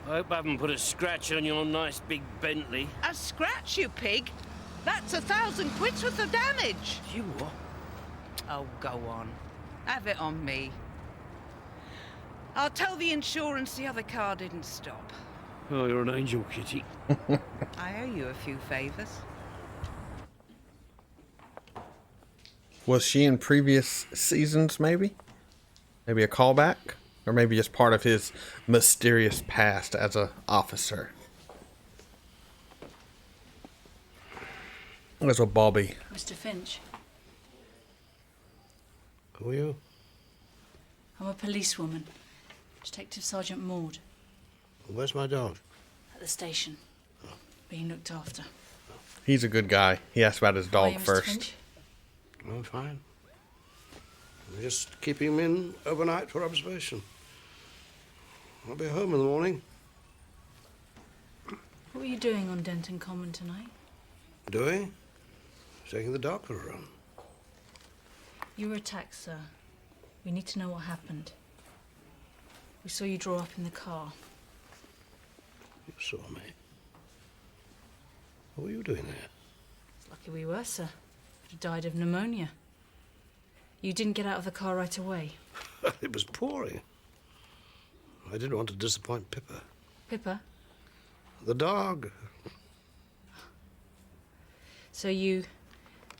I hope I haven't put a scratch on your nice big Bentley. A scratch, you pig? That's 1,000 quid's worth of damage. You what? Oh, go on. Have it on me. I'll tell the insurance the other car didn't stop. Oh, you're an angel, Kitty. I owe you a few favours. Was she in previous seasons, maybe? Maybe a callback? Or maybe just part of his mysterious past as an officer? There's a Bobby. Mr. Finch. Who are you? I'm a policewoman. Detective Sergeant Maud. Where's my dog? At the station. Being looked after. He's a good guy. He asked about his How are dog you, Mr. first. Finch? I'm fine. I'm just keeping him in overnight for observation. I'll be home in the morning. What were you doing on Denton Common tonight? Doing? Taking the dog for a run. You were attacked, sir. We need to know what happened. We saw you draw up in the car. You saw me. What were you doing there? Lucky we were, sir. Would have died of pneumonia. You didn't get out of the car right away. It was pouring. I didn't want to disappoint Pippa. Pippa? The dog. So you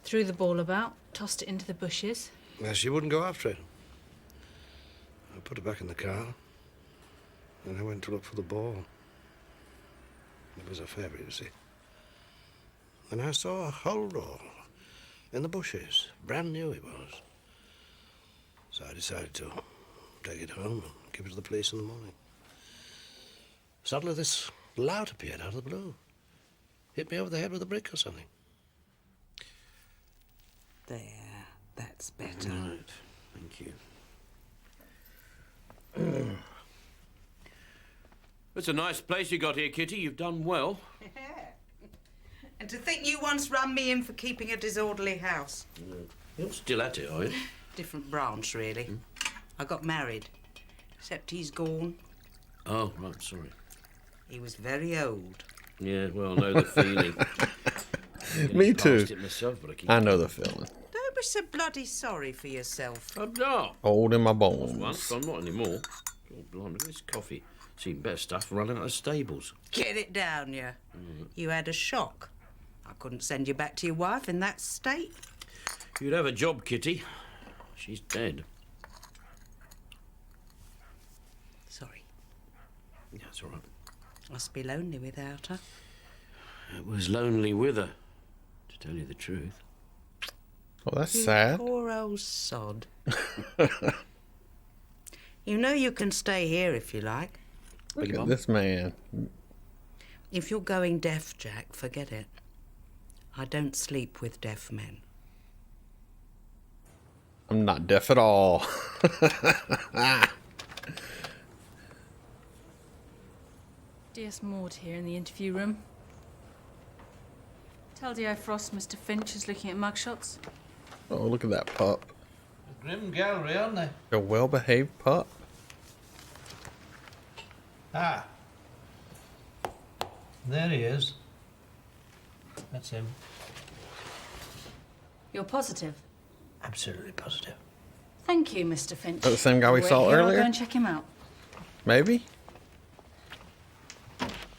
threw the ball about, tossed it into the bushes. Well, she wouldn't go after it. I put her back in the car. and I went to look for the ball. It was a favourite, you see. And I saw a holdall in the bushes. Brand new it was. So I decided to take it home and give it to the police in the morning. Suddenly this lout appeared out of the blue. Hit me over the head with a brick or something. There, that's better. Right, thank you. It's a nice place you got here, Kitty. You've done well. And to think you once ran me in for keeping a disorderly house. Yeah. You're still at it, are you? Different branch, really. I got married, except he's gone. Oh, right, sorry. He was very old. Yeah, well, I know the feeling. Me too. Past it myself, but I know the feeling. Don't be so bloody sorry for yourself. I'm not. Old in my I was bones. once, I'm not anymore. God blimey, look at this coffee. Seen better stuff running out of stables. Get it down, you. You had a shock. I couldn't send you back to your wife in that state. You'd have a job, Kitty. She's dead. Sorry. Yeah, it's all right. Must be lonely without her. It was lonely with her, to tell you the truth. Oh, that's You sad. Poor old sod. You know you can stay here if you like. Look at this man. If you're going deaf, Jack, forget it. I don't sleep with deaf men. I'm not deaf at all. DS Maud here in the interview room. Tell D.I. Frost Mr. Finch is looking at mugshots. Oh, look at that pup. A grim gallery, aren't they? A well-behaved pup. Ah. There he is. That's him. You're positive? Absolutely positive. Thank you, Mr. Finch. Is that the same guy we Wait saw here, earlier? I'll go and check him out. Maybe?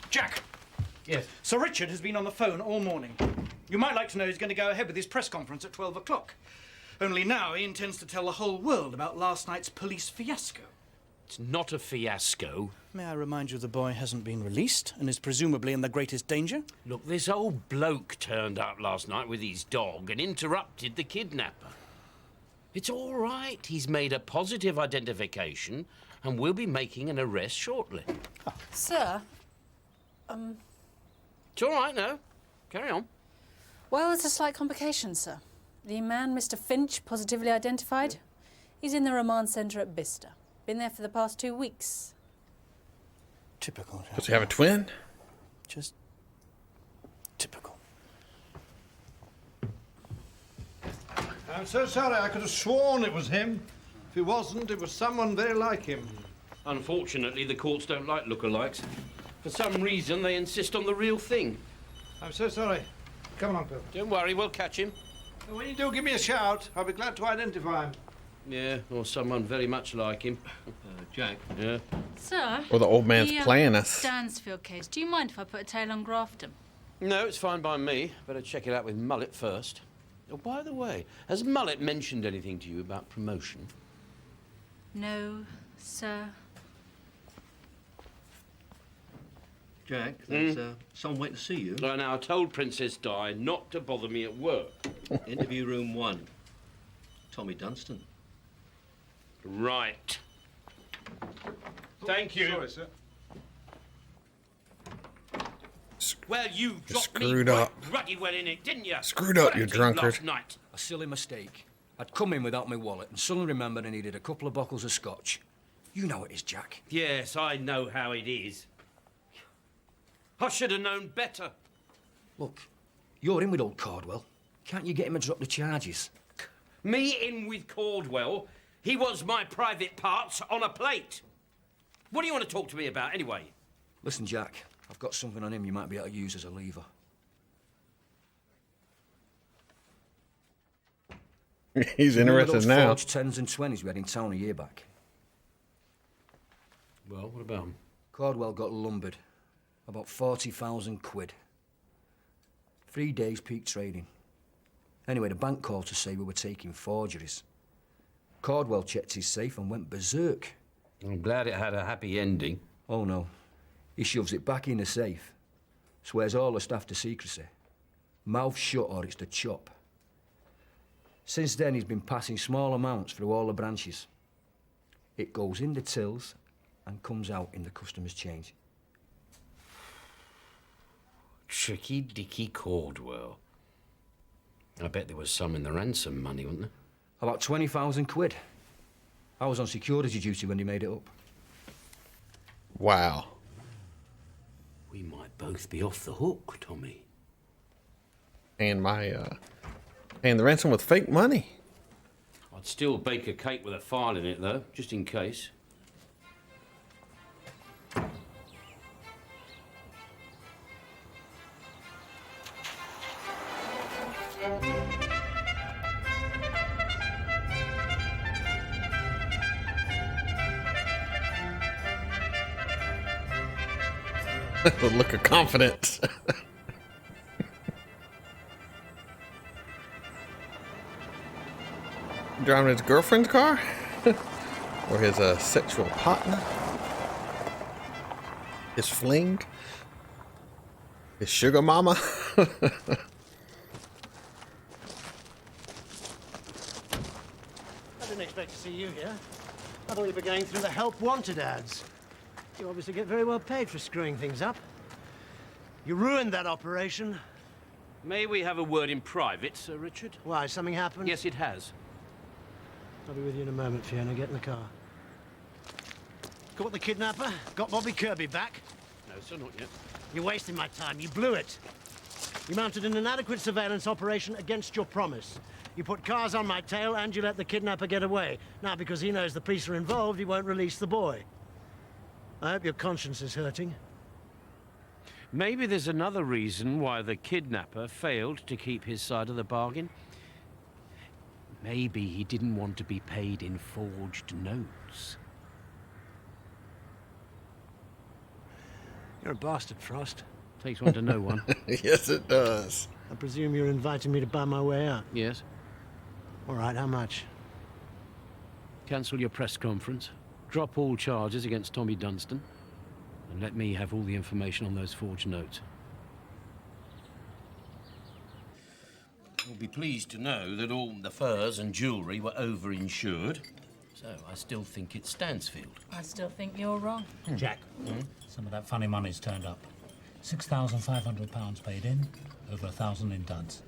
Jack! Yes? Sir Richard has been on the phone all morning. You might like to know he's going to go ahead with his press conference at 12 o'clock. Only now he intends to tell the whole world about last night's police fiasco. It's not a fiasco. May I remind you the boy hasn't been released and is presumably in the greatest danger? Look, this old bloke turned up last night with his dog and interrupted the kidnapper. It's all right. He's made a positive identification and we'll be making an arrest shortly. Sir, It's all right now. Carry on. well, there's a slight complication, sir. The man, Mr. Finch, positively identified, he's in the remand centre at Bicester. Been there for the past 2 weeks. Typical. Does he have a twin? Just typical. I'm so sorry. I could have sworn it was him. If it wasn't, it was someone very like him. Unfortunately, the courts don't like lookalikes. For some reason, they insist on the real thing. I'm so sorry. Come on, Uncle. Don't worry, we'll catch him. When you do, give me a shout. I'll be glad to identify him. Yeah, or someone very much like him. Jack. Yeah. Sir? Well, the old man's the, playing us. Stansfield case. Do you mind if I put a tail on Grafton? No, it's fine by me. Better check it out with Mullett first. Oh, by the way, has Mullett mentioned anything to you about promotion? No, sir. Jack, there's someone waiting to see you. Now, I told Princess Di not to bother me at work. Interview room 1. Tommy Dunstan. Right. Thank you. Sorry, sir. Well, you dropped screwed me up. ruddy well in it, didn't you? Screwed up, What you a team drunkard. last night. A silly mistake. I'd come in without my wallet and suddenly remembered I needed a couple of bottles of scotch. You know it is, Jack. Yes, I know how it is. I should have known better. Look, you're in with old Cardwell. Can't you get him to drop the charges? Me in with Caldwell? He was my private parts on a plate. What do you want to talk to me about, anyway? Listen, Jack, I've got something on him you might be able to use as a lever. He's Remember interested those now. forged 10s and 20s we had in town a year back? Well, what about him? Cardwell got lumbered. About 40,000 quid. 3 days peak trading. Anyway, the bank called to say we were taking forgeries. Cardwell checked his safe and went berserk. I'm glad it had a happy ending. Oh, no. He shoves it back in the safe. Swears all the staff to secrecy. Mouth shut or it's the chop. Since then, he's been passing small amounts through all the branches. It goes in the tills and comes out in the customer's change. Tricky Dicky Cordwell. I bet there was some in the ransom money, wasn't there? About 20,000 quid. I was on security duty when he made it up. Wow. We might both be off the hook, Tommy. And and the ransom with fake money. I'd still bake a cake with a file in it, though, just in case. The look of confidence. Driving his girlfriend's car? Or his sexual partner? His fling? His sugar mama? I didn't expect to see you here. I thought you'd be going through the help wanted ads. You obviously get very well paid for screwing things up. You ruined that operation. May we have a word in private, Sir Richard? Why, something happened? Yes, it has. I'll be with you in a moment, Fiona. Get in the car. Caught the kidnapper? Got Bobby Kirby back? No, sir, not yet. You're wasting my time. You blew it. You mounted an inadequate surveillance operation against your promise. You put cars on my tail and you let the kidnapper get away. Now, because he knows the police are involved, he won't release the boy. I hope your conscience is hurting. Maybe there's another reason why the kidnapper failed to keep his side of the bargain. Maybe he didn't want to be paid in forged notes. You're a bastard, Frost. Takes one to know one. Yes, it does. I presume you're inviting me to buy my way out? Yes. All right, how much? Cancel your press conference, drop all charges against Tommy Dunstan, and let me have all the information on those forged notes. You'll be pleased to know that all the furs and jewellery were over-insured, so I still think it's Stansfield. I still think you're wrong. Jack, some of that funny money's turned up. £6,500 paid in, over 1,000 in duds.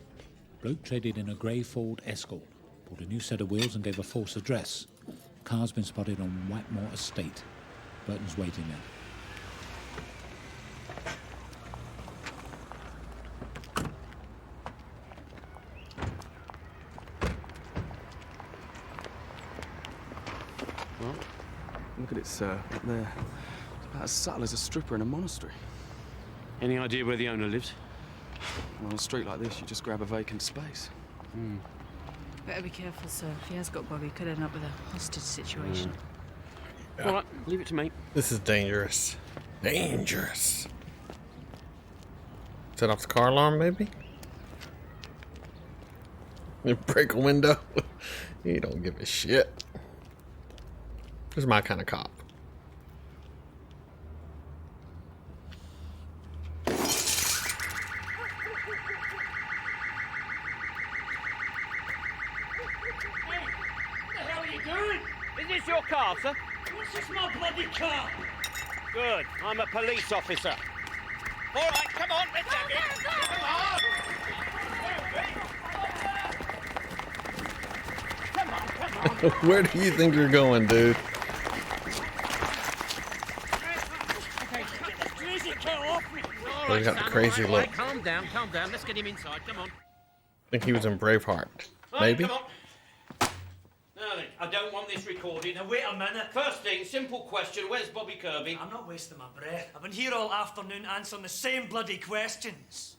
Bloke traded in a grey Ford Escort, bought a new set of wheels and gave a false address. Car's been spotted on Whitemore Estate. Burton's waiting there. Look at it, sir, up there. It's about as subtle as a stripper in a monastery. Any idea where the owner lives? Well, on a street like this, you just grab a vacant space. Better be careful, sir. If he has got Bobby, he could end up with a hostage situation. All right, leave it to me. This is dangerous. Dangerous. Set off the car alarm, maybe? You break a window? You don't give a shit. This is my kind of cop. Is this your car, sir? This is my bloody car! Good. I'm a police officer. All right, come on, let's have it. Come on. Where do you think you're going, dude? He's got the crazy look. Right, calm down. Let's get him inside. Come on. I think he was in Braveheart. Maybe? Come on. Now then, I don't want this recorded. Now, wait a minute. First thing, simple question. Where's Bobby Kirby? I'm not wasting my breath. I've been here all afternoon answering the same bloody questions.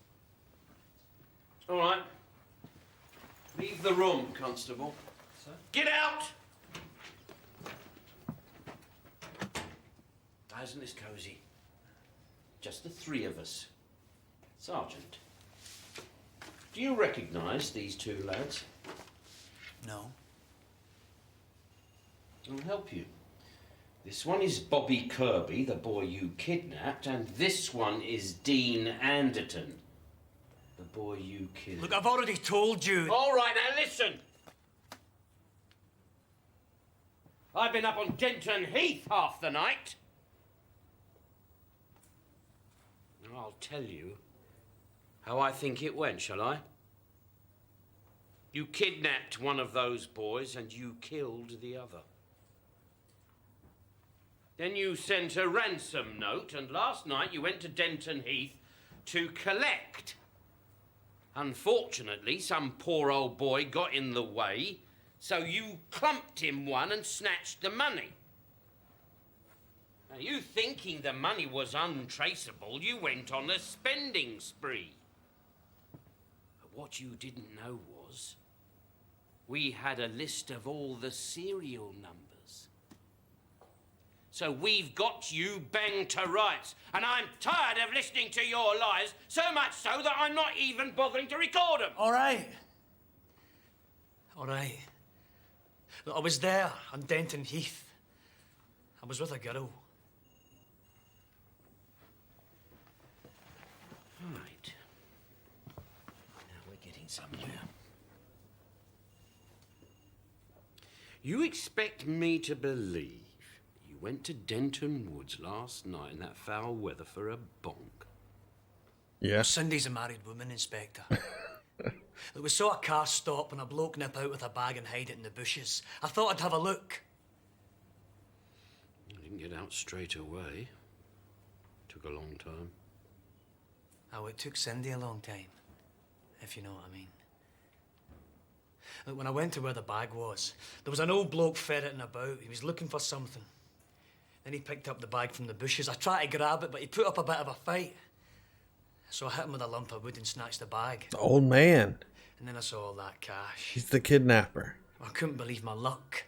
All right. Leave the room, Constable. Sir? Get out! Isn't this cosy? Just the three of us. Sergeant, do you recognise these two lads? No. I'll help you. This one is Bobby Kirby, the boy you kidnapped, and this one is Dean Anderton, the boy you killed. Look, I've already told you. All right, now listen. I've been up on Denton Heath half the night. And I'll tell you how I think it went, shall I? You kidnapped one of those boys and you killed the other. Then you sent a ransom note, and last night you went to Denton Heath to collect. Unfortunately, some poor old boy got in the way, so you clumped him one and snatched the money. Now, you thinking the money was untraceable, you went on a spending spree. But what you didn't know was, we had a list of all the serial numbers. So we've got you banged to rights, and I'm tired of listening to your lies, so much so that I'm not even bothering to record them. All right. All right. Look, I was there on Denton Heath. I was with a girl. Right. Now we're getting somewhere. You expect me to believe you went to Denton Woods last night in that foul weather for a bonk? Yes. Cindy's a married woman, Inspector. Look, we saw a car stop and a bloke nip out with a bag and hide it in the bushes. I thought I'd have a look. I didn't get out straight away. Took a long time. Oh, it took Cindy a long time, if you know what I mean. Look, when I went to where the bag was, there was an old bloke ferreting about. He was looking for something. Then he picked up the bag from the bushes. I tried to grab it, but he put up a bit of a fight. So I hit him with a lump of wood and snatched the bag. The old man. And then I saw all that cash. He's the kidnapper. I couldn't believe my luck.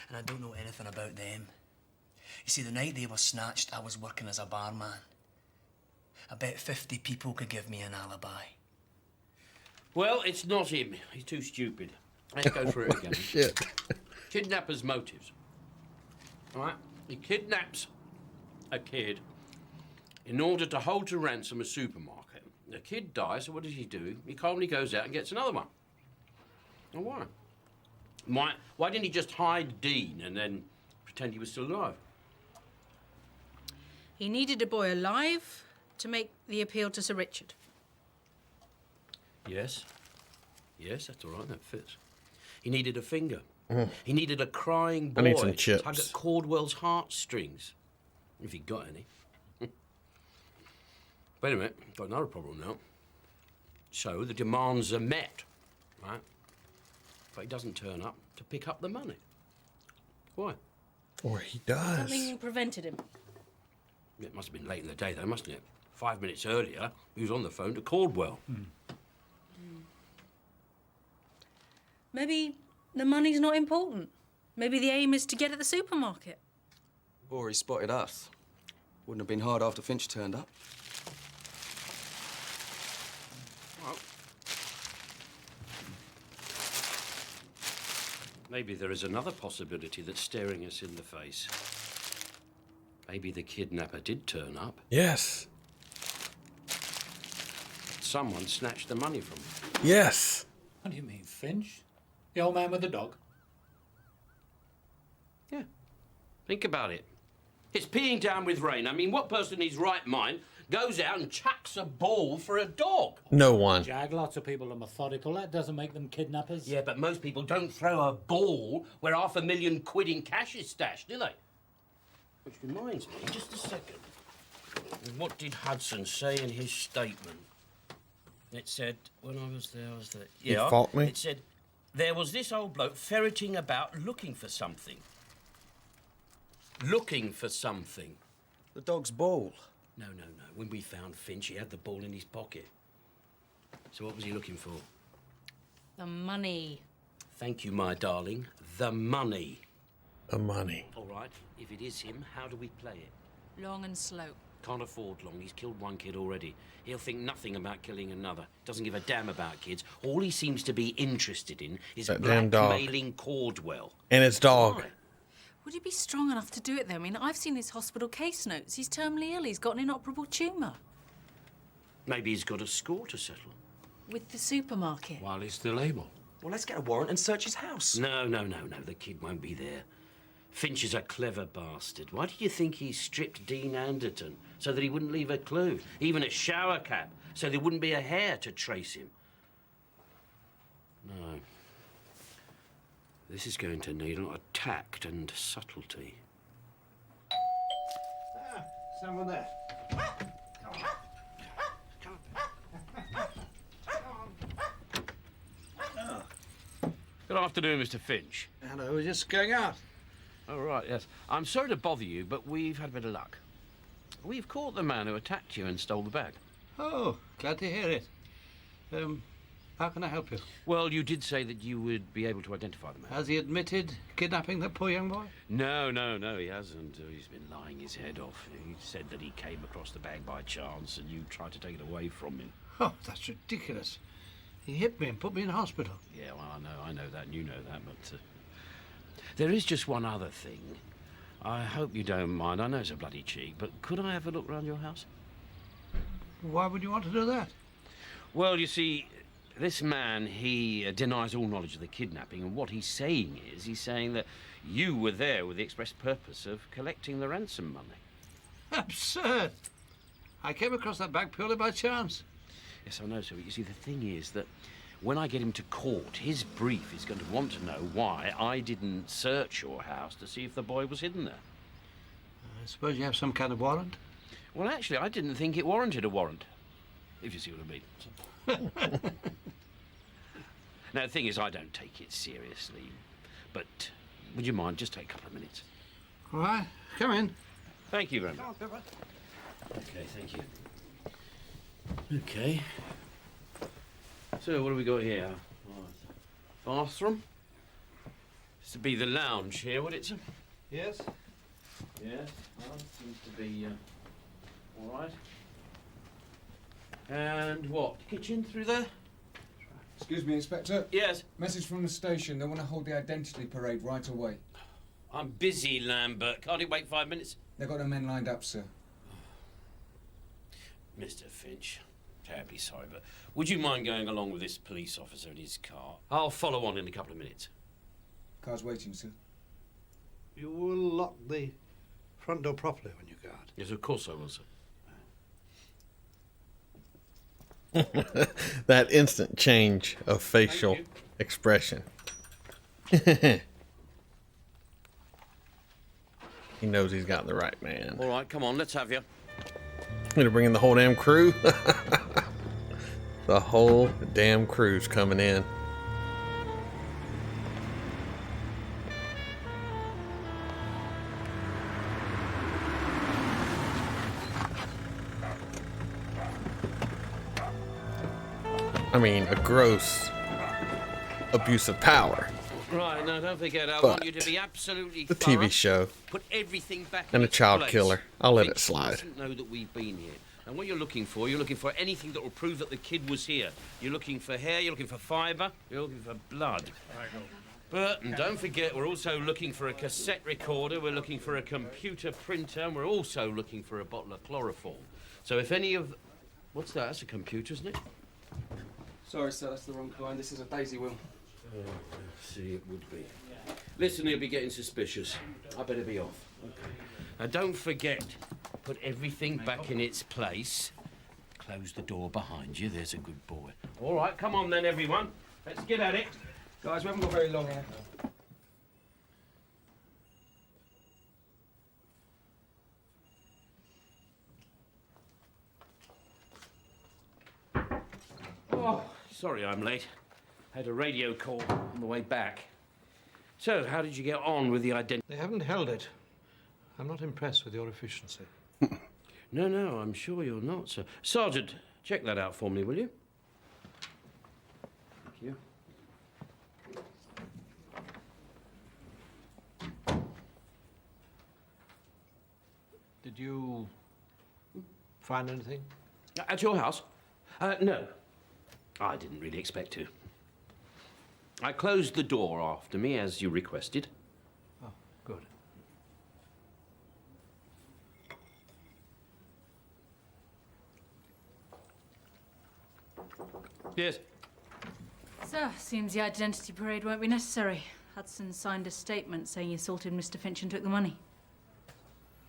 And I don't know anything about them. You see, the night they were snatched, I was working as a barman. I bet 50 people could give me an alibi. Well, it's not him. He's too stupid. Let's go through it again. Shit. Kidnapper's motives. All right? He kidnaps a kid in order to hold to ransom a supermarket. The kid dies, so what does he do? He calmly goes out and gets another one. Well, why? Why didn't he just hide Dean and then pretend he was still alive? He needed a boy alive to make the appeal to Sir Richard. Yes. Yes, that's all right, that fits. He needed a finger. Mm. He needed a crying boy I need some to chips. tug at Cordwell's heartstrings, if he got any. Wait a minute, got another problem now. So the demands are met, right? But he doesn't turn up to pick up the money. Why? Or he does. Something prevented him. It must have been late in the day, though, mustn't it? 5 minutes earlier, he was on the phone to Cordwell. Maybe the money's not important. Maybe the aim is to get at the supermarket. Or he spotted us. Wouldn't have been hard after Finch turned up. Well, maybe there is another possibility that's staring us in the face. Maybe the kidnapper did turn up. Yes. Someone snatched the money from him. Yes. What do you mean, Finch? The old man with the dog? Yeah. Think about it. It's peeing down with rain. I mean, what person in his right mind goes out and chucks a ball for a dog? No one. Jag, lots of people are methodical. That doesn't make them kidnappers. Yeah, but most people don't throw a ball where £500,000 in cash is stashed, do they? Which reminds me, just a second. What did Hudson say in his statement? It said, when I was there, You fault me? It said, there was this old bloke ferreting about looking for something. Looking for something. The dog's ball. No. When we found Finch, he had the ball in his pocket. So what was he looking for? The money. Thank you, my darling. The money. The money. All right, if it is him, how do we play it? Long and slow. Can't afford long. He's killed one kid already. He'll think nothing about killing another. Doesn't give a damn about kids. All he seems to be interested in is That damn dog. blackmailing Cordwell. And his dog. Why? Would he be strong enough to do it, though? I mean, I've seen his hospital case notes. He's terminally ill. He's got an inoperable tumour. Maybe he's got a score to settle. With the supermarket. While he's still able. Well, let's get a warrant and search his house. No. The kid won't be there. Finch is a clever bastard. Why do you think he stripped Dean Anderton so that he wouldn't leave a clue? Even a shower cap, so there wouldn't be a hair to trace him. No. This is going to need a lot of tact and subtlety. Someone there. Good afternoon, Mr. Finch. Hello, we're just going out. Oh, right, yes. I'm sorry to bother you, but we've had a bit of luck. We've caught the man who attacked you and stole the bag. Oh, glad to hear it. How can I help you? Well, you did say that you would be able to identify the man. Has he admitted kidnapping that poor young boy? No, he hasn't. He's been lying his head off. He said that he came across the bag by chance and you tried to take it away from him. Oh, that's ridiculous. He hit me and put me in hospital. Yeah, well, I know that, and you know that, but... there is just one other thing. I hope you don't mind. I know it's a bloody cheek, but could I have a look round your house? Why would you want to do that? Well, you see, this man, he denies all knowledge of the kidnapping, and what he's saying is, he's saying that you were there with the express purpose of collecting the ransom money. Absurd! I came across that bag purely by chance. Yes, I know, sir. You see, the thing is that when I get him to court, his brief is going to want to know why I didn't search your house to see if the boy was hidden there. I suppose you have some kind of warrant? Well, actually, I didn't think it warranted a warrant, if you see what I mean. Now, the thing is, I don't take it seriously, but would you mind just take a couple of minutes? All right, come in. Thank you very much. Okay, thank you. Okay. So, what do we got here? Bathroom? This would be the lounge here, would it, sir? Yes. Yes, well, seems to be all right. And what? Kitchen through there? Excuse me, Inspector. Yes? Message from the station. They want to hold the identity parade right away. I'm busy, Lambert. Can't you wait 5 minutes? They've got their men lined up, sir. Mr. Finch, terribly sorry, but would you mind going along with this police officer in his car? I'll follow on in a couple of minutes. Car's waiting, sir. You will lock the front door properly when you go out. Yes, of course I will, sir. That instant change of facial expression. He knows he's got the right man. All right, come on, let's have you. I'm gonna bring in the whole damn crew. The whole damn crew's coming in. I mean, a gross abuse of power. Right, now don't forget, I But want you to be absolutely the thorough. TV show Put everything back and in a its child place. killer. I'll let it Finch slide. doesn't know that we've been here. And what you're looking for anything that will prove that the kid was here. You're looking for hair, you're looking for fibre, you're looking for blood. But and don't forget, we're also looking for a cassette recorder, we're looking for a computer printer, and we're also looking for a bottle of chloroform. So if any of... What's that? That's a computer, isn't it? Sorry, sir, that's the wrong kind. This is a daisy wheel. Oh, see, it would be. Listen, he'll be getting suspicious. I better be off. Okay. Now, don't forget, put everything back in its place. Close the door behind you. There's a good boy. All right, come on then, everyone. Let's get at it. Guys, we haven't got very long here. Oh, sorry I'm late. Had a radio call on the way back. So, how did you get on with the identity? They haven't held it. I'm not impressed with your efficiency. No, I'm sure you're not, sir. Sergeant, check that out for me, will you? Thank you. Did you find anything? At your house? No. I didn't really expect to. I closed the door after me, as you requested. Oh, good. Yes. Sir, seems the identity parade won't be necessary. Hudson signed a statement saying he assaulted Mr. Finch and took the money.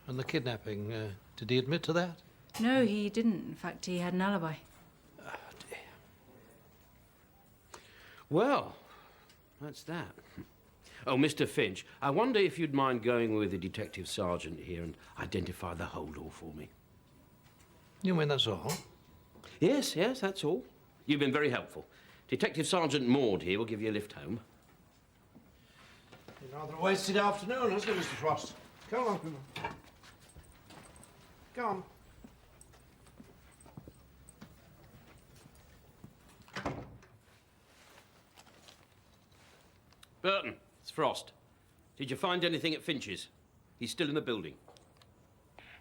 And the kidnapping, did he admit to that? No, he didn't. In fact, he had an alibi. Oh, dear. Well, that's that. Oh, Mr. Finch, I wonder if you'd mind going with the detective sergeant here and identify the holdall for me. You mean that's all? Yes, that's all. You've been very helpful. Detective Sergeant Maud here will give you a lift home. Rather a wasted afternoon, hasn't it, Mr. Frost? Come on. Come on. Burton, it's Frost. Did you find anything at Finch's? He's still in the building.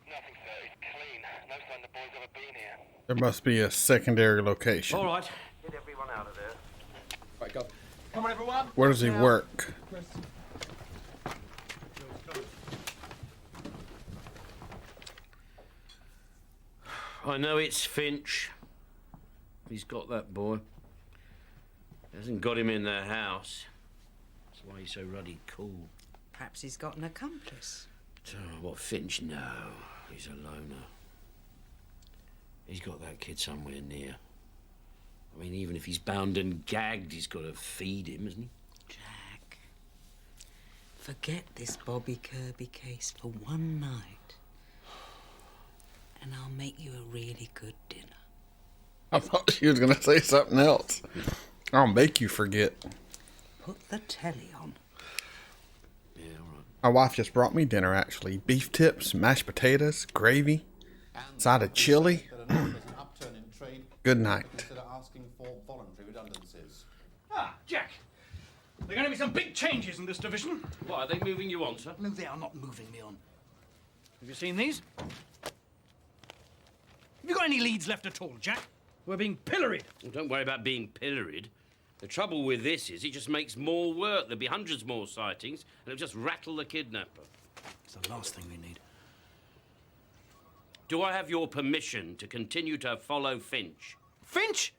Nothing, sir. It's clean. No sign the boys ever been here. There must be a secondary location. All right. Get everyone out of there. Right, go. Come on, everyone. Where does he work? I know it's Finch. He's got that boy. Hasn't got him in the house. That's why he's so ruddy cool. Perhaps he's got an accomplice. Oh, what Finch? No, he's a loner. He's got that kid somewhere near. I mean, even if he's bound and gagged, he's got to feed him, hasn't he? Jack, forget this Bobby Kirby case for one night, and I'll make you a really good dinner. I thought she was going to say something else. I'll make you forget. Put the telly on. Yeah, all right. My wife just brought me dinner, actually. Beef tips, mashed potatoes, gravy, side of chili. Good night. Ah, Jack. There are going to be some big changes in this division. What, are they moving you on, sir? No, they are not moving me on. Have you seen these? Have you got any leads left at all, Jack? We're being pilloried. Well, don't worry about being pilloried. The trouble with this is it just makes more work. There'll be hundreds more sightings, and it'll just rattle the kidnapper. It's the last thing we need. Do I have your permission to continue to follow Finch? Finch?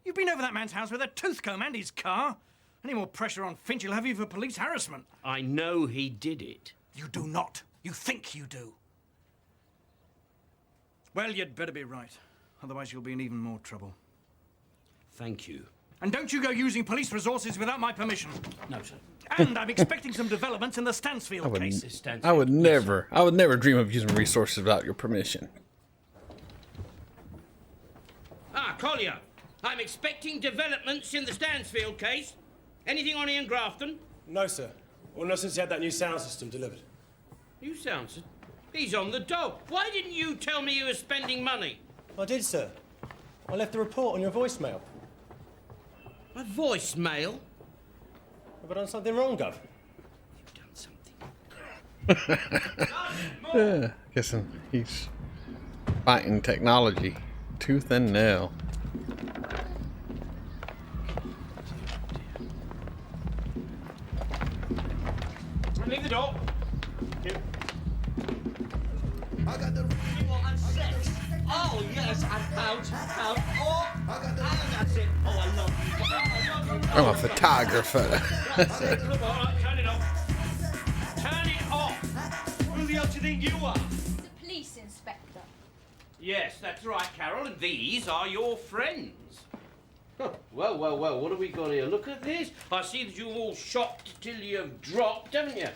You've been over that man's house with a tooth comb and his car. Any more pressure on Finch, he'll have you for police harassment. I know he did it. You do not. You think you do. Well, you'd better be right. Otherwise, you'll be in even more trouble. Thank you. And don't you go using police resources without my permission. No, sir. And I'm expecting some developments in the Stansfield case. I would never dream of using resources without your permission. Ah, Collier, I'm expecting developments in the Stansfield case. Anything on Ian Grafton? No, sir. Well, not since he had that new sound system delivered. New sound system? He's on the dog. Why didn't you tell me you were spending money? I did, sir. I left a report on your voicemail. A voicemail? Have I done something wrong, Gov? You've done something. Yeah, guessing he's fighting technology tooth and nail. Leave the door. I got the sex. Oh yes, I'm out. Oh, and that's it. Oh, I love you. I love you. I'm a photographer. That's it. Turn it off. Turn it off. Who the hell do you think you are? The police inspector. Yes, that's right, Carol, and these are your friends. Huh. Well, what have we got here? Look at this. I see that you've all shopped till you've dropped, haven't you?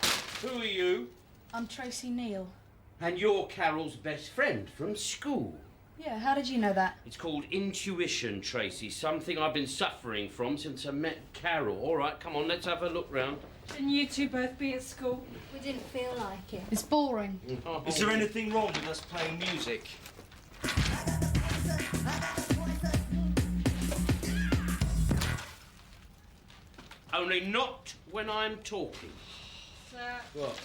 Who are you? I'm Tracy Neal. And you're Carol's best friend from school. Yeah, how did you know that? It's called intuition, Tracy. Something I've been suffering from since I met Carol. All right, come on, let's have a look round. Shouldn't you two both be at school? We didn't feel like it. It's boring. Oh. Is there anything wrong with us playing music? Only not when I'm talking. Sir. What?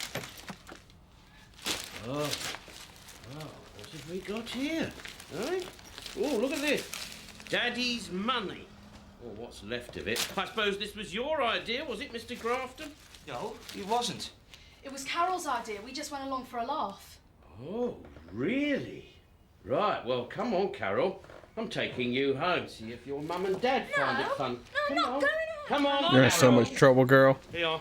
Oh, what have we got here? Eh? Oh, look at this. Daddy's money. Or what's left of it. I suppose this was your idea, was it, Mr. Grafton? No, it wasn't. It was Carol's idea. We just went along for a laugh. Oh, really? Right, well, come on, Carol. I'm taking you home, see if your mum and dad find it fun. No, I'm not going Come on. You're in so much trouble, girl. Here.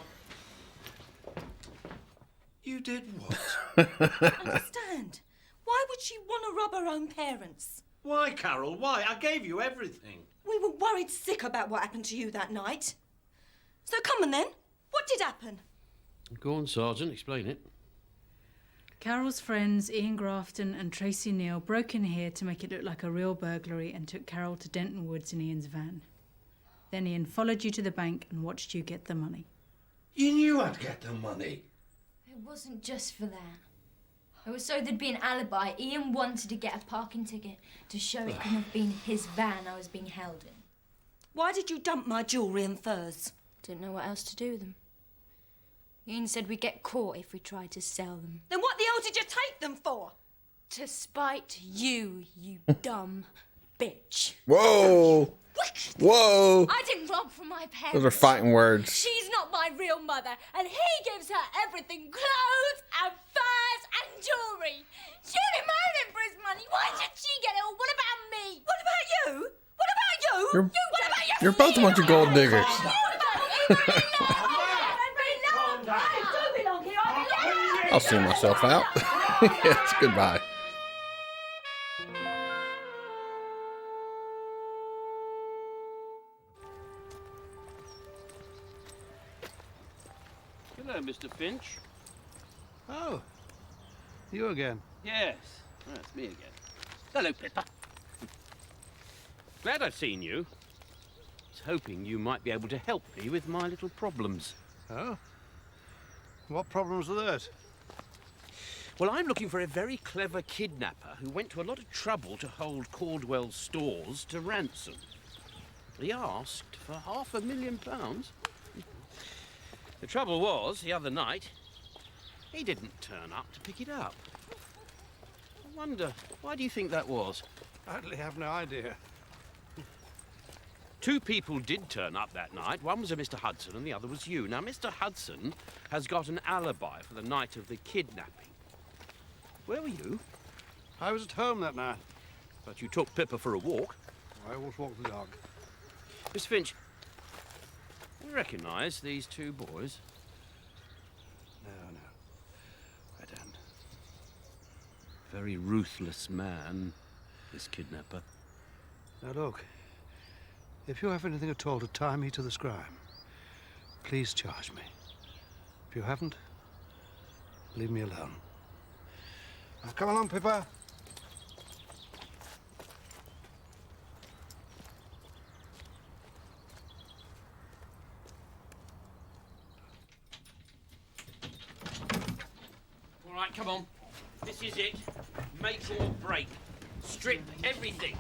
You did what? Understand? Why would she want to rob her own parents? Why, Carol? Why? I gave you everything. We were worried sick about what happened to you that night. So come on then. What did happen? Go on, Sergeant, explain it. Carol's friends Ian Grafton and Tracy Neal broke in here to make it look like a real burglary and took Carol to Denton Woods in Ian's van. Then Ian followed you to the bank and watched you get the money. You knew I'd get the money. It wasn't just for that. It was so there'd be an alibi. Ian wanted to get a parking ticket to show it couldn't have been his van I was being held in. Why did you dump my jewellery and furs? Didn't know what else to do with them. Ian said we'd get caught if we tried to sell them. Then what the hell did you take them for? To spite you, you dumb bitch. Whoa! Whoa! I didn't rob from my parents. Those are fighting words. She's not my real mother, and he gives her everything: clothes and furs and jewellery. She only married him for his money. Why did she get it all? What about me? What about you? What about you? You're, What about you? you're both a bunch of gold diggers. I'll see myself out. Yes, goodbye. Hello, Mr. Finch. Oh, you again? Yes, that's me again. Hello, Pippa. Glad I've seen you. Was hoping you might be able to help me with my little problems. Oh? What problems are those? Well, I'm looking for a very clever kidnapper who went to a lot of trouble to hold Caldwell's stores to ransom. He asked for £500,000. The trouble was, the other night, he didn't turn up to pick it up. I wonder, why do you think that was? I actually have no idea. Two people did turn up that night. One was a Mr. Hudson and the other was you. Now, Mr. Hudson has got an alibi for the night of the kidnapping. Where were you? I was at home that night. But you took Pippa for a walk. I always walk the dog. Mr. Finch, you recognise these two boys? No, I don't. Very ruthless man, this kidnapper. Now look, if you have anything at all to tie me to this crime, please charge me. If you haven't, leave me alone. Come along, Pippa. All right, come on. This is it. Make or break. Strip everything.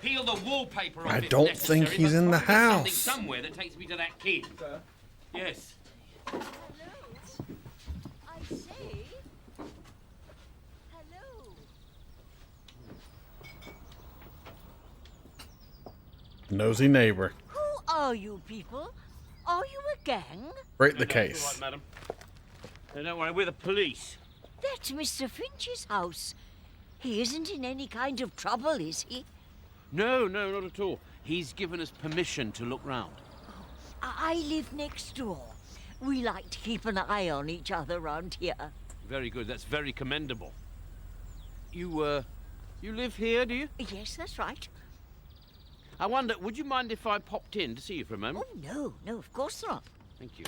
Peel the wallpaper off. I don't think he's in the house. Something somewhere that takes me to that kid. Yes. Hello? I say. Hello? Nosy neighbor. Who are you people? Are you a gang? Break the No, case. it's all right, madam. No, don't worry, we're the police. That's Mr. Finch's house. He isn't in any kind of trouble, is he? No, not at all. He's given us permission to look round. I live next door. We like to keep an eye on each other round here. Very good. That's very commendable. You live here, do you? Yes, that's right. I wonder, would you mind if I popped in to see you for a moment? Oh, no, of course not. Thank you.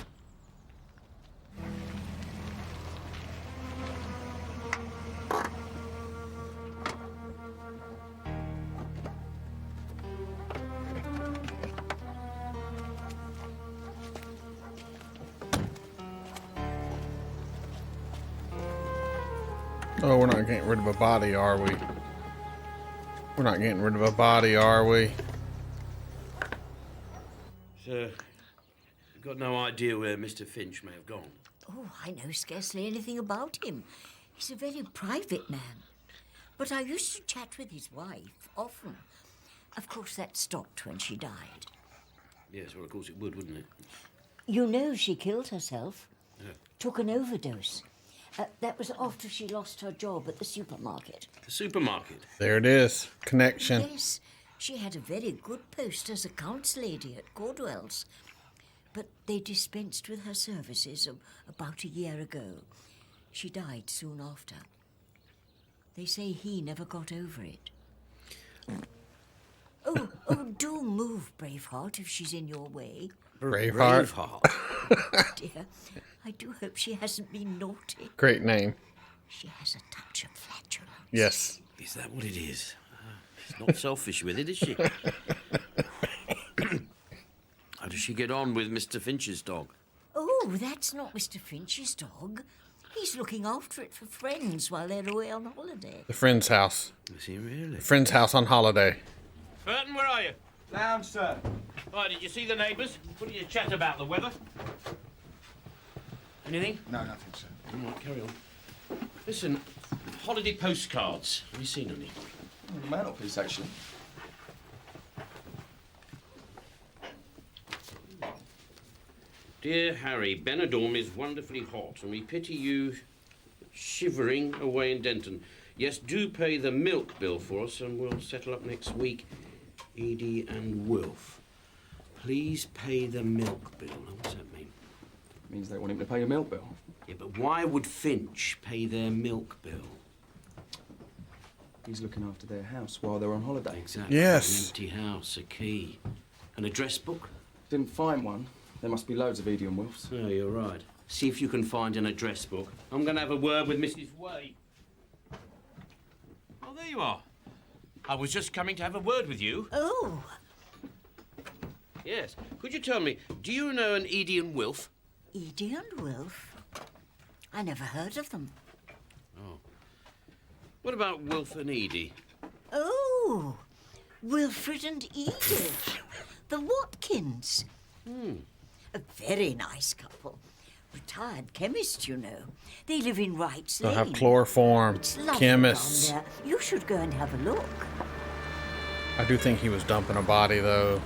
Oh, we're not getting rid of a body, are we? We're not getting rid of a body, are we? So, you've got no idea where Mr. Finch may have gone? Oh, I know scarcely anything about him. He's a very private man. But I used to chat with his wife often. Of course, that stopped when she died. Yes, well, of course it would, wouldn't it? You know she killed herself. Yeah. Took an overdose. That was after she lost her job at the supermarket. The supermarket? There it is. Connection. Yes, she had a very good post as accounts lady at Cordwell's. But they dispensed with her services about a year ago. She died soon after. They say he never got over it. Oh, do move, Braveheart, if she's in your way. Braveheart. Dear, I do hope she hasn't been naughty. Great name. She has a touch of flatulence. Yes. Is that what it is? She's not selfish with it, is she? How does she get on with Mr. Finch's dog? Oh, that's not Mr. Finch's dog. He's looking after it for friends while they're away on holiday. The friend's house. Is he really? The friend's house on holiday. Burton, where are you? Lounge, sir. Right, did you see the neighbours? What did you chat about, the weather? Anything? No, nothing, sir. All right, carry on. Listen, holiday postcards. Have you seen any? The mantelpiece, actually. Dear Harry, Benidorm is wonderfully hot, and we pity you shivering away in Denton. Yes, do pay the milk bill for us, and we'll settle up next week. Edie and Wilf. Please pay the milk bill. Now, what's that mean? It means they want him to pay a milk bill. Yeah, but why would Finch pay their milk bill? He's looking after their house while they're on holiday. Exactly. Yes. An empty house, a key. An address book? Didn't find one. There must be loads of Edie and Wilfs. Oh, you're right. See if you can find an address book. I'm going to have a word with Mrs. Way. Oh, there you are. I was just coming to have a word with you. Oh. Yes. Could you tell me, do you know an Edie and Wilf? Edie and Wilf? I never heard of them. Oh. What about Wilf and Edie? Oh, Wilfred and Edith. The Watkins. A very nice couple. Retired chemists, you know. They live in Wright's They'll Lane. have chloroform, It's lovely chemists. down there. You should go and have a look. I do think he was dumping a body, though.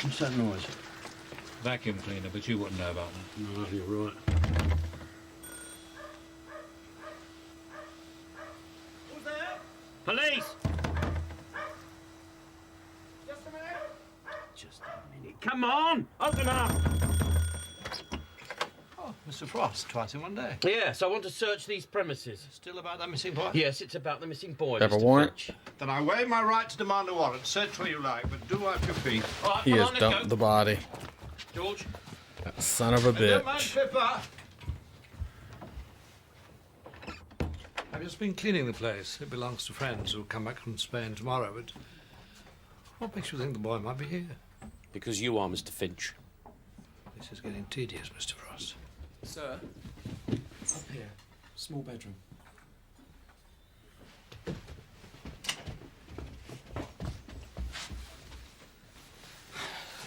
What's that noise? Vacuum cleaner, but you wouldn't know about them. No, you're right. Who's there? Police! Just a minute. Just a minute. Come on! Open up! Oh, Mr. Frost, twice in one day. Yes, I want to search these premises. Still about that missing boy? Yes, it's about the missing boy. Have a Mr. warrant? Finch. Then I waive my right to demand a warrant. Search where you like, but do wipe your feet. All right, He come has on, let's dumped go. the body. George? That son of a Don't mind bitch. Pippa. I've just been cleaning the place. It belongs to friends who'll come back from Spain tomorrow, but what makes you think the boy might be here? Because you are Mr. Finch. This is getting tedious, Mr. Frost. Sir, up here. Small bedroom.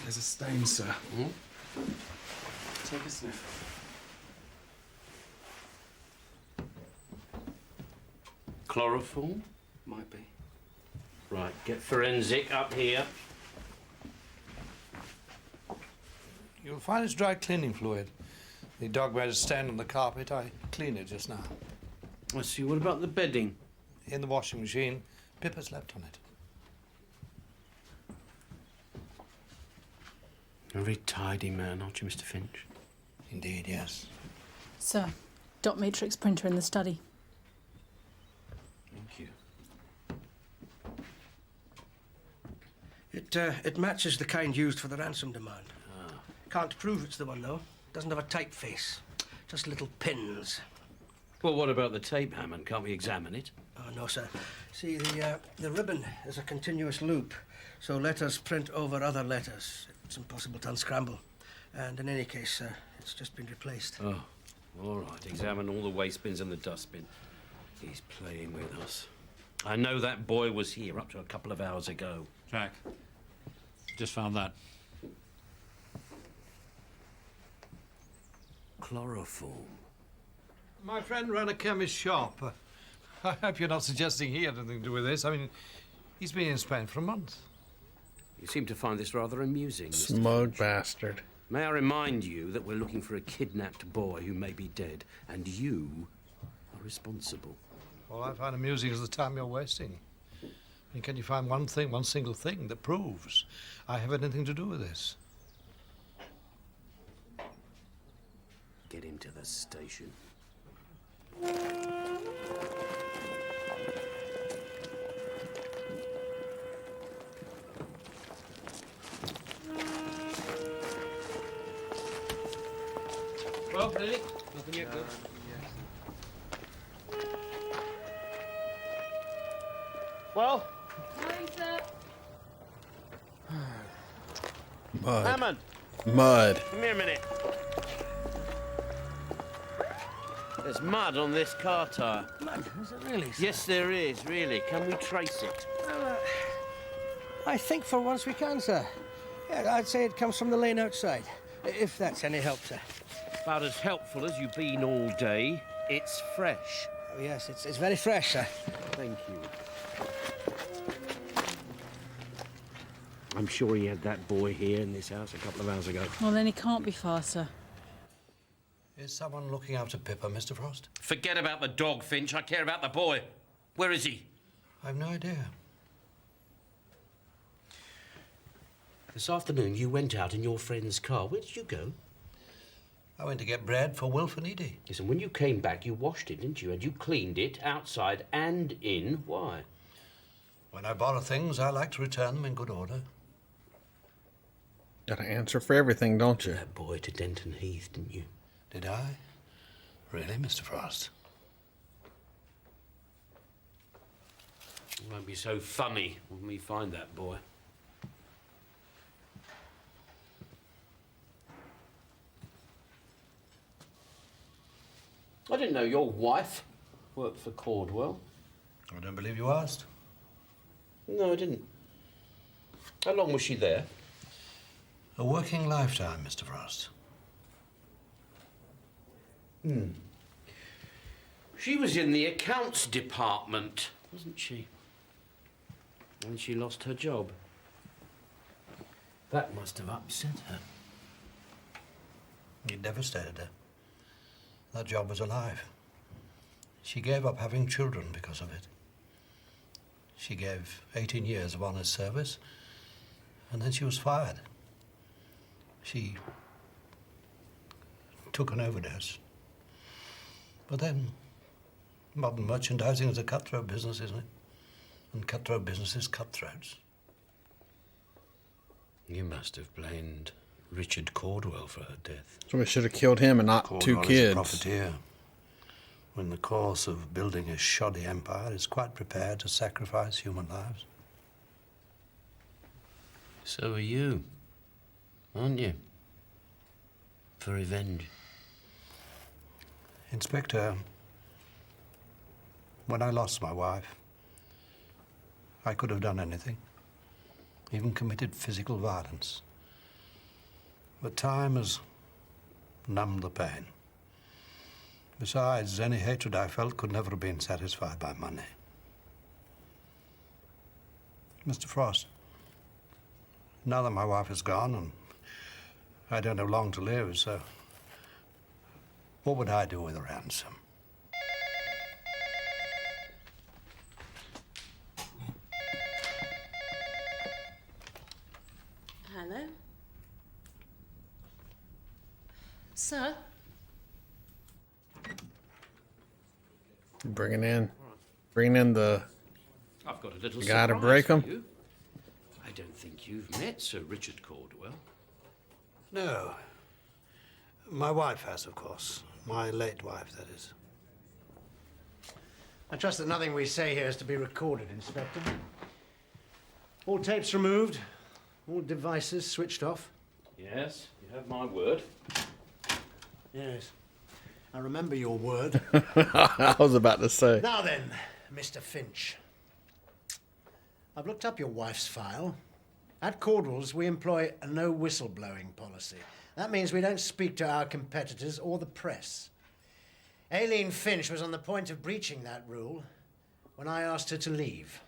There's a stain, sir. Take a sniff. Chloroform? Might be. Right, get forensic up here. You'll find it's dry cleaning fluid. The dog made a stain on the carpet. I cleaned it just now. I see. What about the bedding? In the washing machine. Pippa slept on it. A very tidy man, aren't you, Mr. Finch? Indeed, yes. Sir, dot matrix printer in the study. Thank you. It matches the kind used for the ransom demand. Can't prove it's the one, though. Doesn't have a typeface. Just little pins. Well, what about the tape, Hammond? Can't we examine it? Oh, no, sir. See, the ribbon is a continuous loop, so letters print over other letters. It's impossible to unscramble. And in any case, it's just been replaced. Oh, all right. Examine all the waste bins and the dustbin. He's playing with us. I know that boy was here up to a couple of hours ago. Jack, just found that. Chloroform. My friend ran a chemist's shop. I hope you're not suggesting he had anything to do with this. I mean, he's been in Spain for a month. You seem to find this rather amusing, Mr. Smug Finch. bastard. May I remind you that we're looking for a kidnapped boy who may be dead, and you are responsible. All I find amusing is the time you're wasting. I mean, can you find one single thing that proves I have anything to do with this? Get him to the station. Well, Billy, nothing yet good. Well? Morning, sir. Mud. Hammond. Mud. Come here a minute. There's mud on this car tyre. Mud? Is it really, sir? Yes, there is, really. Can we trace it? Well, I think for once we can, sir. Yeah, I'd say it comes from the lane outside, if that's any help, sir. About as helpful as you've been all day. It's fresh. Oh, yes, it's very fresh, sir. Thank you. I'm sure he had that boy here in this house a couple of hours ago. Well, then he can't be far, sir. Is someone looking after Pippa, Mr. Frost? Forget about the dog, Finch. I care about the boy. Where is he? I've no idea. This afternoon you went out in your friend's car. Where did you go? I went to get bread for Wilf and Edie. Listen, when you came back, you washed it, didn't you? And you cleaned it outside and in. Why? When I borrow things, I like to return them in good order. Got an answer for everything, don't you? That boy to Denton Heath, didn't you? Did I? Really, Mr. Frost? It won't be so funny when we find that boy. I didn't know your wife worked for Cordwell. I don't believe you asked. No, I didn't. How long was she there? A working lifetime, Mr. Frost. She was in the accounts department, wasn't she? And she lost her job. That must have upset her. It devastated her. That job was alive. She gave up having children because of it. She gave 18 years of honest service, and then she was fired. She took an overdose. But then, modern merchandising is a cutthroat business, isn't it? And cutthroat businesses cutthroats. You must have blamed Richard Cordwell for her death. So we should have killed him and not Cordwell two is a kids. profiteer. In the course of building a shoddy empire, is quite prepared to sacrifice human lives. So are you, aren't you? For revenge. Inspector, when I lost my wife, I could have done anything, even committed physical violence. But time has numbed the pain. Besides, any hatred I felt could never have been satisfied by money. Mr. Frost, now that my wife is gone and I don't have long to live, so what would I do with a ransom? Hello? Sir? Bringing in the I've got a little guy to surprise break for 'em. you. I don't think you've met Sir Richard Cordwell. No. My wife has, of course. My late wife, that is. I trust that nothing we say here is to be recorded, Inspector. All tapes removed, all devices switched off. Yes, you have my word. Yes. I remember your word. I was about to say. Now then, Mr. Finch. I've looked up your wife's file. At Cordwell's, we employ a no whistleblowing policy. That means we don't speak to our competitors or the press. Aileen Finch was on the point of breaching that rule when I asked her to leave.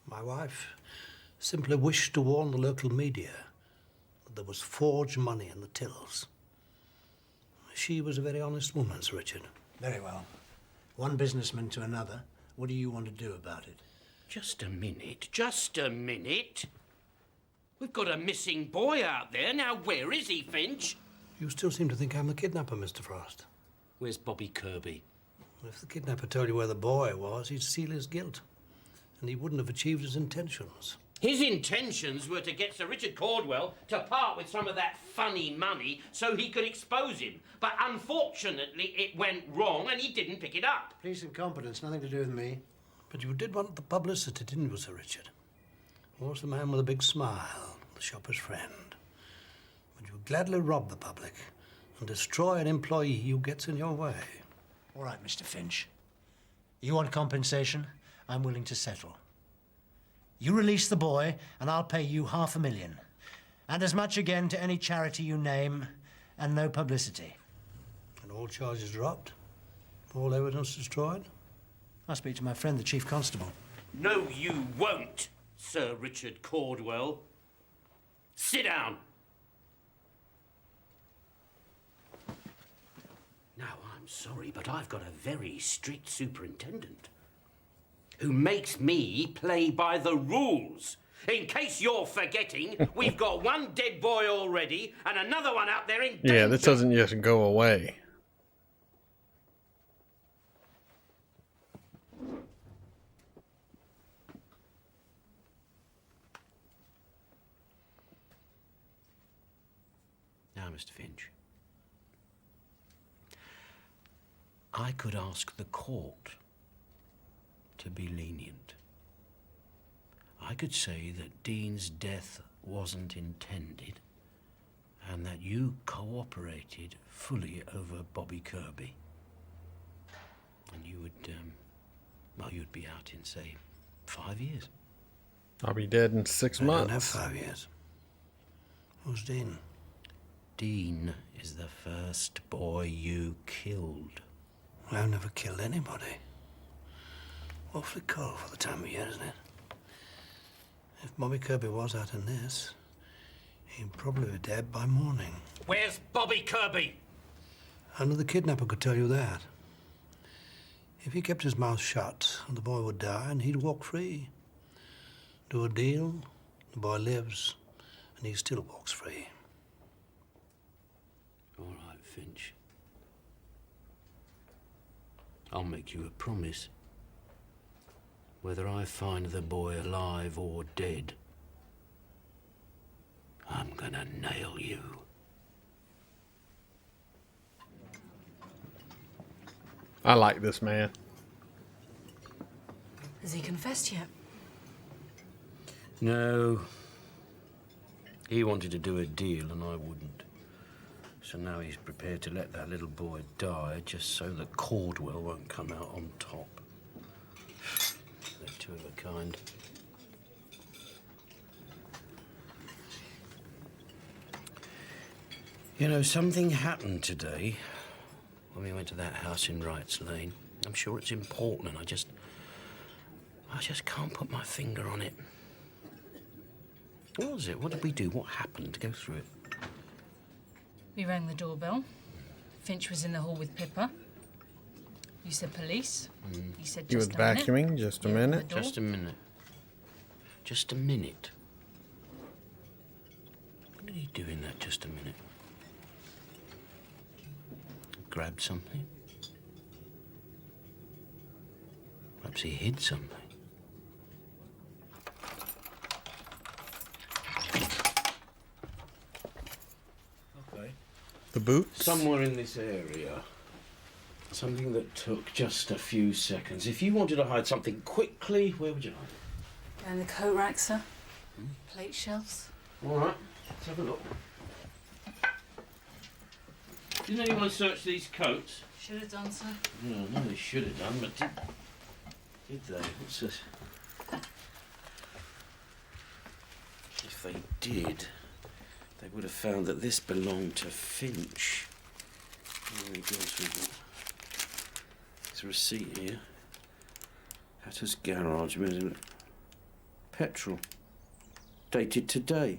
My wife simply wished to warn the local media that there was forged money in the tills. She was a very honest woman, Sir Richard. Very well. One businessman to another. What do you want to do about it? Just a minute, just a minute. We've got a missing boy out there. Now, where is he, Finch? You still seem to think I'm the kidnapper, Mr. Frost. Where's Bobby Kirby? If the kidnapper told you where the boy was, he'd seal his guilt. And he wouldn't have achieved his intentions. His intentions were to get Sir Richard Cordwell to part with some of that funny money so he could expose him. But unfortunately, it went wrong and he didn't pick it up. Police incompetence, nothing to do with me. But you did want the publicity, didn't you, Sir Richard? Was the man with a big smile, the shopper's friend. But you would gladly rob the public and destroy an employee who gets in your way. All right, Mr. Finch. You want compensation? I'm willing to settle. You release the boy, and I'll pay you £500,000. And as much again to any charity you name, and no publicity. And all charges dropped? All evidence destroyed? I'll speak to my friend, the Chief Constable. No, you won't, Sir Richard Cordwell. Sit down. Now, I'm sorry, but I've got a very strict superintendent who makes me play by the rules. In case you're forgetting, we've got one dead boy already and another one out there in danger. Yeah, this doesn't just go away. Now, Mr. Finch, I could ask the court to be lenient. I could say that Dean's death wasn't intended and that you cooperated fully over Bobby Kirby. And you would, well, you'd be out in, say, 5 years. I'll be dead in 6 months. I don't have 5 years. Who's Dean? Dean is the first boy you killed. I've never killed anybody. Awfully cold for the time of year, isn't it? If Bobby Kirby was out in this, he'd probably be dead by morning. Where's Bobby Kirby? Only the kidnapper could tell you that. If he kept his mouth shut, the boy would die and he'd walk free. Do a deal, the boy lives, and he still walks free. All right, Finch. I'll make you a promise. Whether I find the boy alive or dead, I'm gonna nail you. I like this man. Has he confessed yet? No. He wanted to do a deal and I wouldn't. So now he's prepared to let that little boy die just so that Cordwell won't come out on top. They're two of a kind. You know, something happened today when we went to that house in Wrights Lane. I'm sure it's important and I just can't put my finger on it. What was it? What did we do? What happened? Go through it. We rang the doorbell. Finch was in the hall with Pippa. You said police. He said You was just a minute. vacuuming? Just a minute? Just a minute. Just a minute. What did he do in that just a minute? Grabbed something? Perhaps he hid something. Okay. The boots? Somewhere in this area. Something that took just a few seconds. If you wanted to hide something quickly, where would you hide it? Behind the coat rack, sir. Plate shelves. All right, let's have a look. Didn't anyone search these coats? Should have done, sir. No, they should have done, but did they? What's this? If they did, they would have found that this belonged to Finch. There we go, sweetheart. There's a receipt here. Hatter's Garage, petrol. Dated today.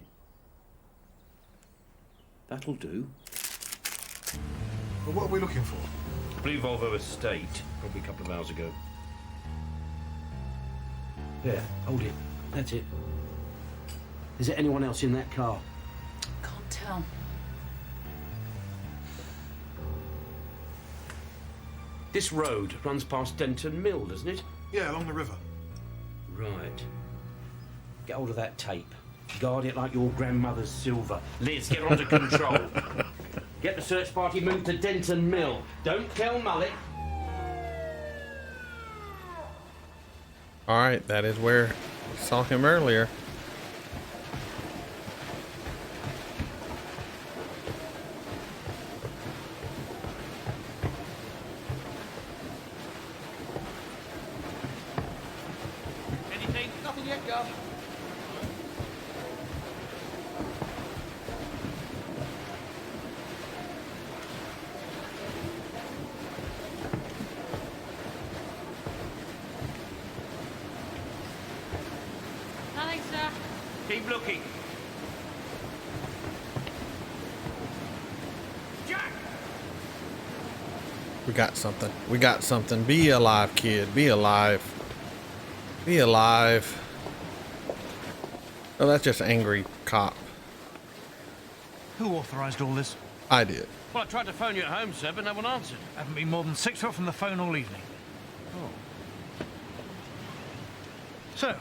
That'll do. Well, what are we looking for? Blue Volvo Estate, probably a couple of hours ago. There, hold it. That's it. Is there anyone else in that car? Can't tell. This road runs past Denton Mill, doesn't it? Yeah, along the river. Right. Get hold of that tape. Guard it like your grandmother's silver. Liz, get onto control. Get the search party moved to Denton Mill. Don't tell Mullett. Alright, that is where we saw him earlier. Anything? Nothing yet, Gov. Nothing, sir. Keep looking. We got something. We got something. Be alive, kid. Be alive. Be alive. Oh, that's just angry cop. Who authorised all this? I did. Well, I tried to phone you at home, sir, but no one answered. Haven't been more than 6 foot from the phone all evening. Oh. So,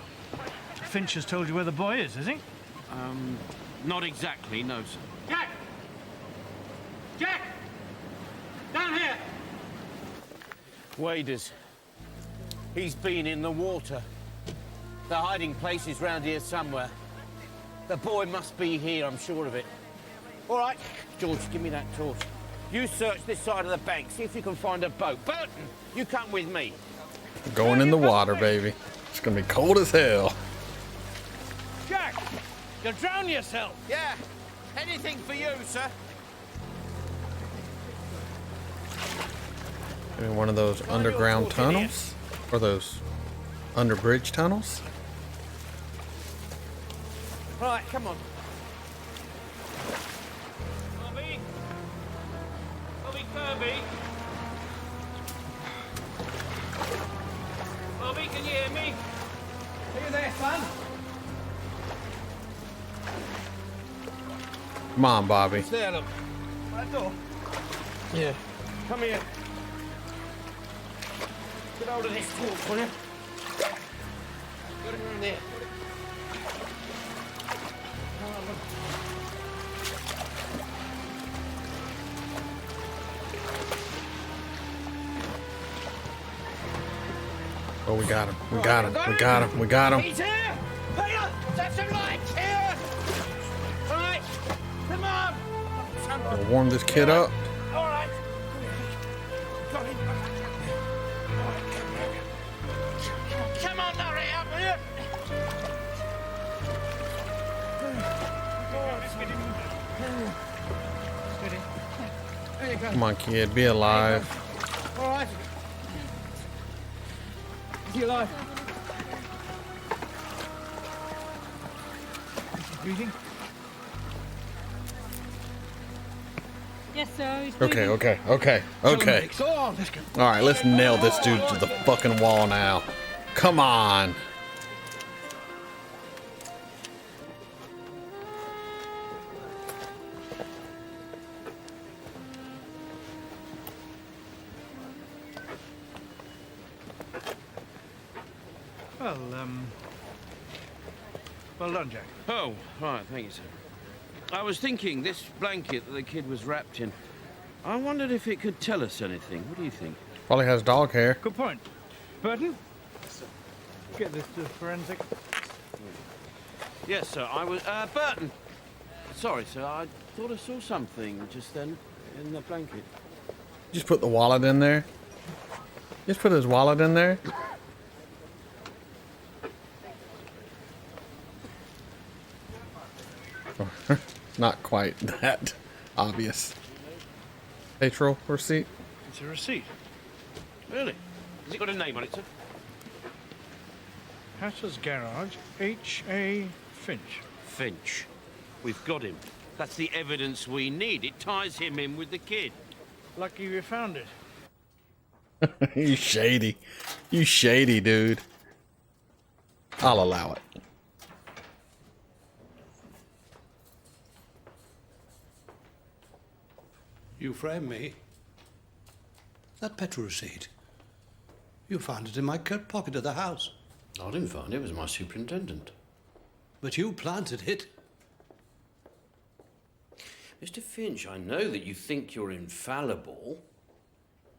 Finch has told you where the boy is he? Not exactly, no, sir. Jack! Jack! Down here! Waders. He's been in the water. The hiding place is round here somewhere. The boy must be here, I'm sure of it. All right, George, give me that torch. You search this side of the bank, see if you can find a boat. Burton, you come with me. We're going in the water, baby. It's gonna be cold as hell. Jack, you'll drown yourself. Yeah, anything for you, sir. In one of those underground tunnels? Or those under bridge tunnels? Right, come on. Bobby? Bobby Kirby? Bobby, can you hear me? Are you there, son? Come on, Bobby. It's there, look. That door? Yeah. Come here. Get hold of this torch, will you? Got it around there. Oh, we got him. We got him. We got him. We got him. He's here! Peter! Set some lights here! All right, come on! Gonna warm this kid up. All right. Got him. Come on, hurry up, will you? There you go. Come on, kid. Be alive. All right. Is he alive? Is he breathing? Yes, sir. He's Okay, breathing. okay. Go on, let's go. Alright, let's nail this dude to the fucking wall now. Come on. Well done, Jack. Oh, right, thank you, sir. I was thinking, this blanket that the kid was wrapped in, I wondered if it could tell us anything. What do you think? Probably has dog hair. Good point. Burton? Get this to forensic. Yes, sir, I was... Burton! Sorry, sir, I thought I saw something just then in the blanket. Just put the wallet in there. Just put his wallet in there. not quite that obvious. Petrol receipt? It's a receipt. Really? Has it got a name on it, sir? Hatter's Garage, H.A. Finch. Finch. We've got him. That's the evidence we need. It ties him in with the kid. Lucky we found it. You shady. You shady, dude. I'll allow it. You framed me. That petrol receipt. You found it in my coat pocket of the house. I didn't find it. It was my superintendent. But you planted it. Mr. Finch, I know that you think you're infallible,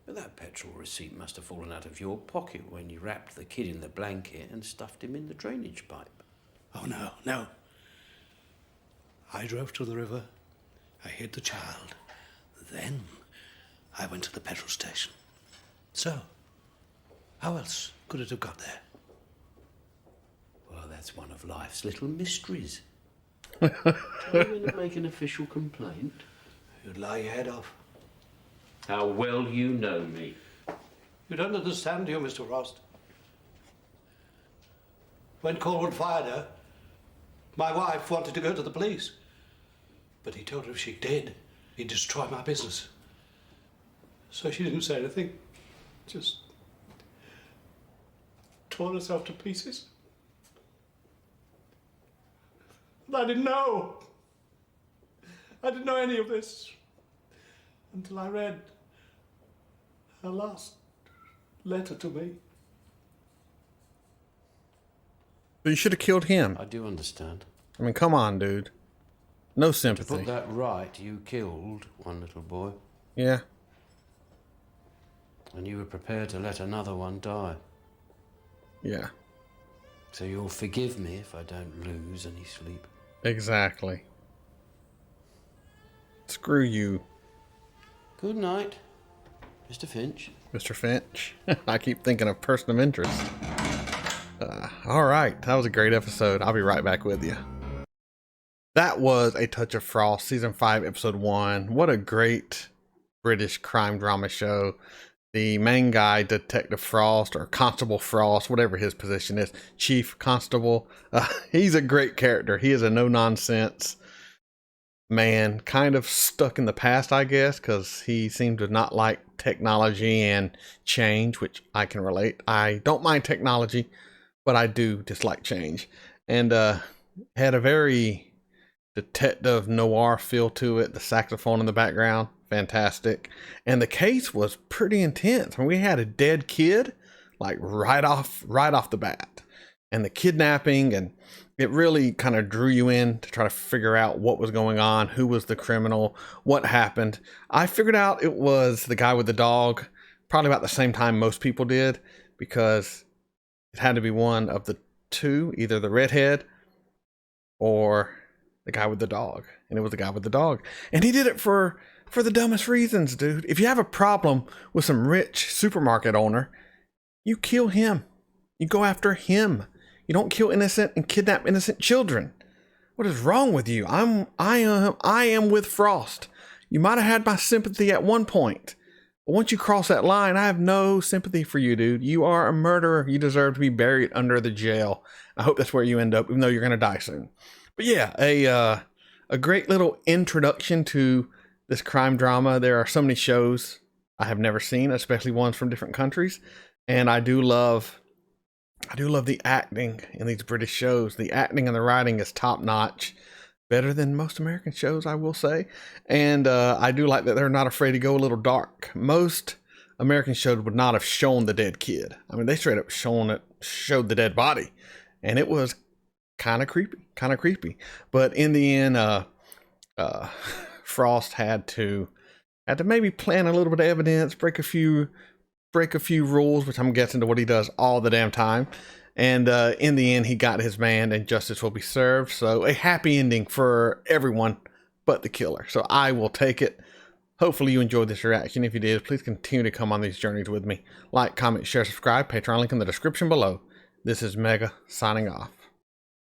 but that petrol receipt must have fallen out of your pocket when you wrapped the kid in the blanket and stuffed him in the drainage pipe. Oh, no, no. I drove to the river. I hid the child. Then I went to the petrol station. So, how else could it have got there? Well, that's one of life's little mysteries. Tell me when to make an official complaint. You'd lie your head off. How well you know me. You don't understand, do you, Mr. Frost? When Corwin fired her, my wife wanted to go to the police. But he told her if she did, he'd destroy my business. So she didn't say anything. Just tore herself to pieces. And I didn't know. I didn't know any of this until I read her last letter to me. But you should have killed him. I do understand. I mean, come on, dude. No To sympathy. put that right, you killed one little boy. Yeah. And you were prepared to let another one die. Yeah. So you'll forgive me if I don't lose any sleep. Exactly. Screw you, Good night, Mr. Finch. Mr. Finch. I keep thinking of person of interest. All right. That was a great episode. I'll be right back with you. That was A Touch of Frost, Season 5, Episode 1. What a great British crime drama show. The main guy, Detective Frost, or Constable Frost, whatever his position is, Chief Constable, he's a great character. He is a no-nonsense man, kind of stuck in the past, I guess, because he seemed to not like technology and change, which I can relate. I don't mind technology, but I do dislike change. And had a very detective noir feel to it. The saxophone in the background, fantastic. And the case was pretty intense. I mean, we had a dead kid, like right off the bat, and the kidnapping, and it really kind of drew you in to try to figure out what was going on, who was the criminal, what happened. I figured out it was the guy with the dog, probably about the same time most people did, because it had to be one of the two, either the redhead or the guy with the dog. And it was the guy with the dog. And he did it for the dumbest reasons, dude. If you have a problem with some rich supermarket owner, you kill him. You go after him. You don't kill innocent and kidnap innocent children. What is wrong with you? I am with Frost. You might have had my sympathy at one point, but once you cross that line, I have no sympathy for you, dude. You are a murderer. You deserve to be buried under the jail. I hope that's where you end up, even though you're going to die soon. But yeah, a great little introduction to this crime drama. There are so many shows I have never seen, especially ones from different countries, and I do love the acting in these British shows. The acting and the writing is top notch, better than most American shows, I will say. And I do like that they're not afraid to go a little dark. Most American shows would not have shown the dead kid. I mean, they straight up showed the dead body, and it was kind of creepy. But in the end, Frost had to maybe plan a little bit of evidence, break a few rules, which I'm guessing to what he does all the damn time. And in the end, he got his man, and justice will be served. So a happy ending for everyone but the killer. So I will take it. Hopefully you enjoyed this reaction. If you did, please continue to come on these journeys with me. Like, comment, share, subscribe. Patreon link in the description below. This is Mega signing off.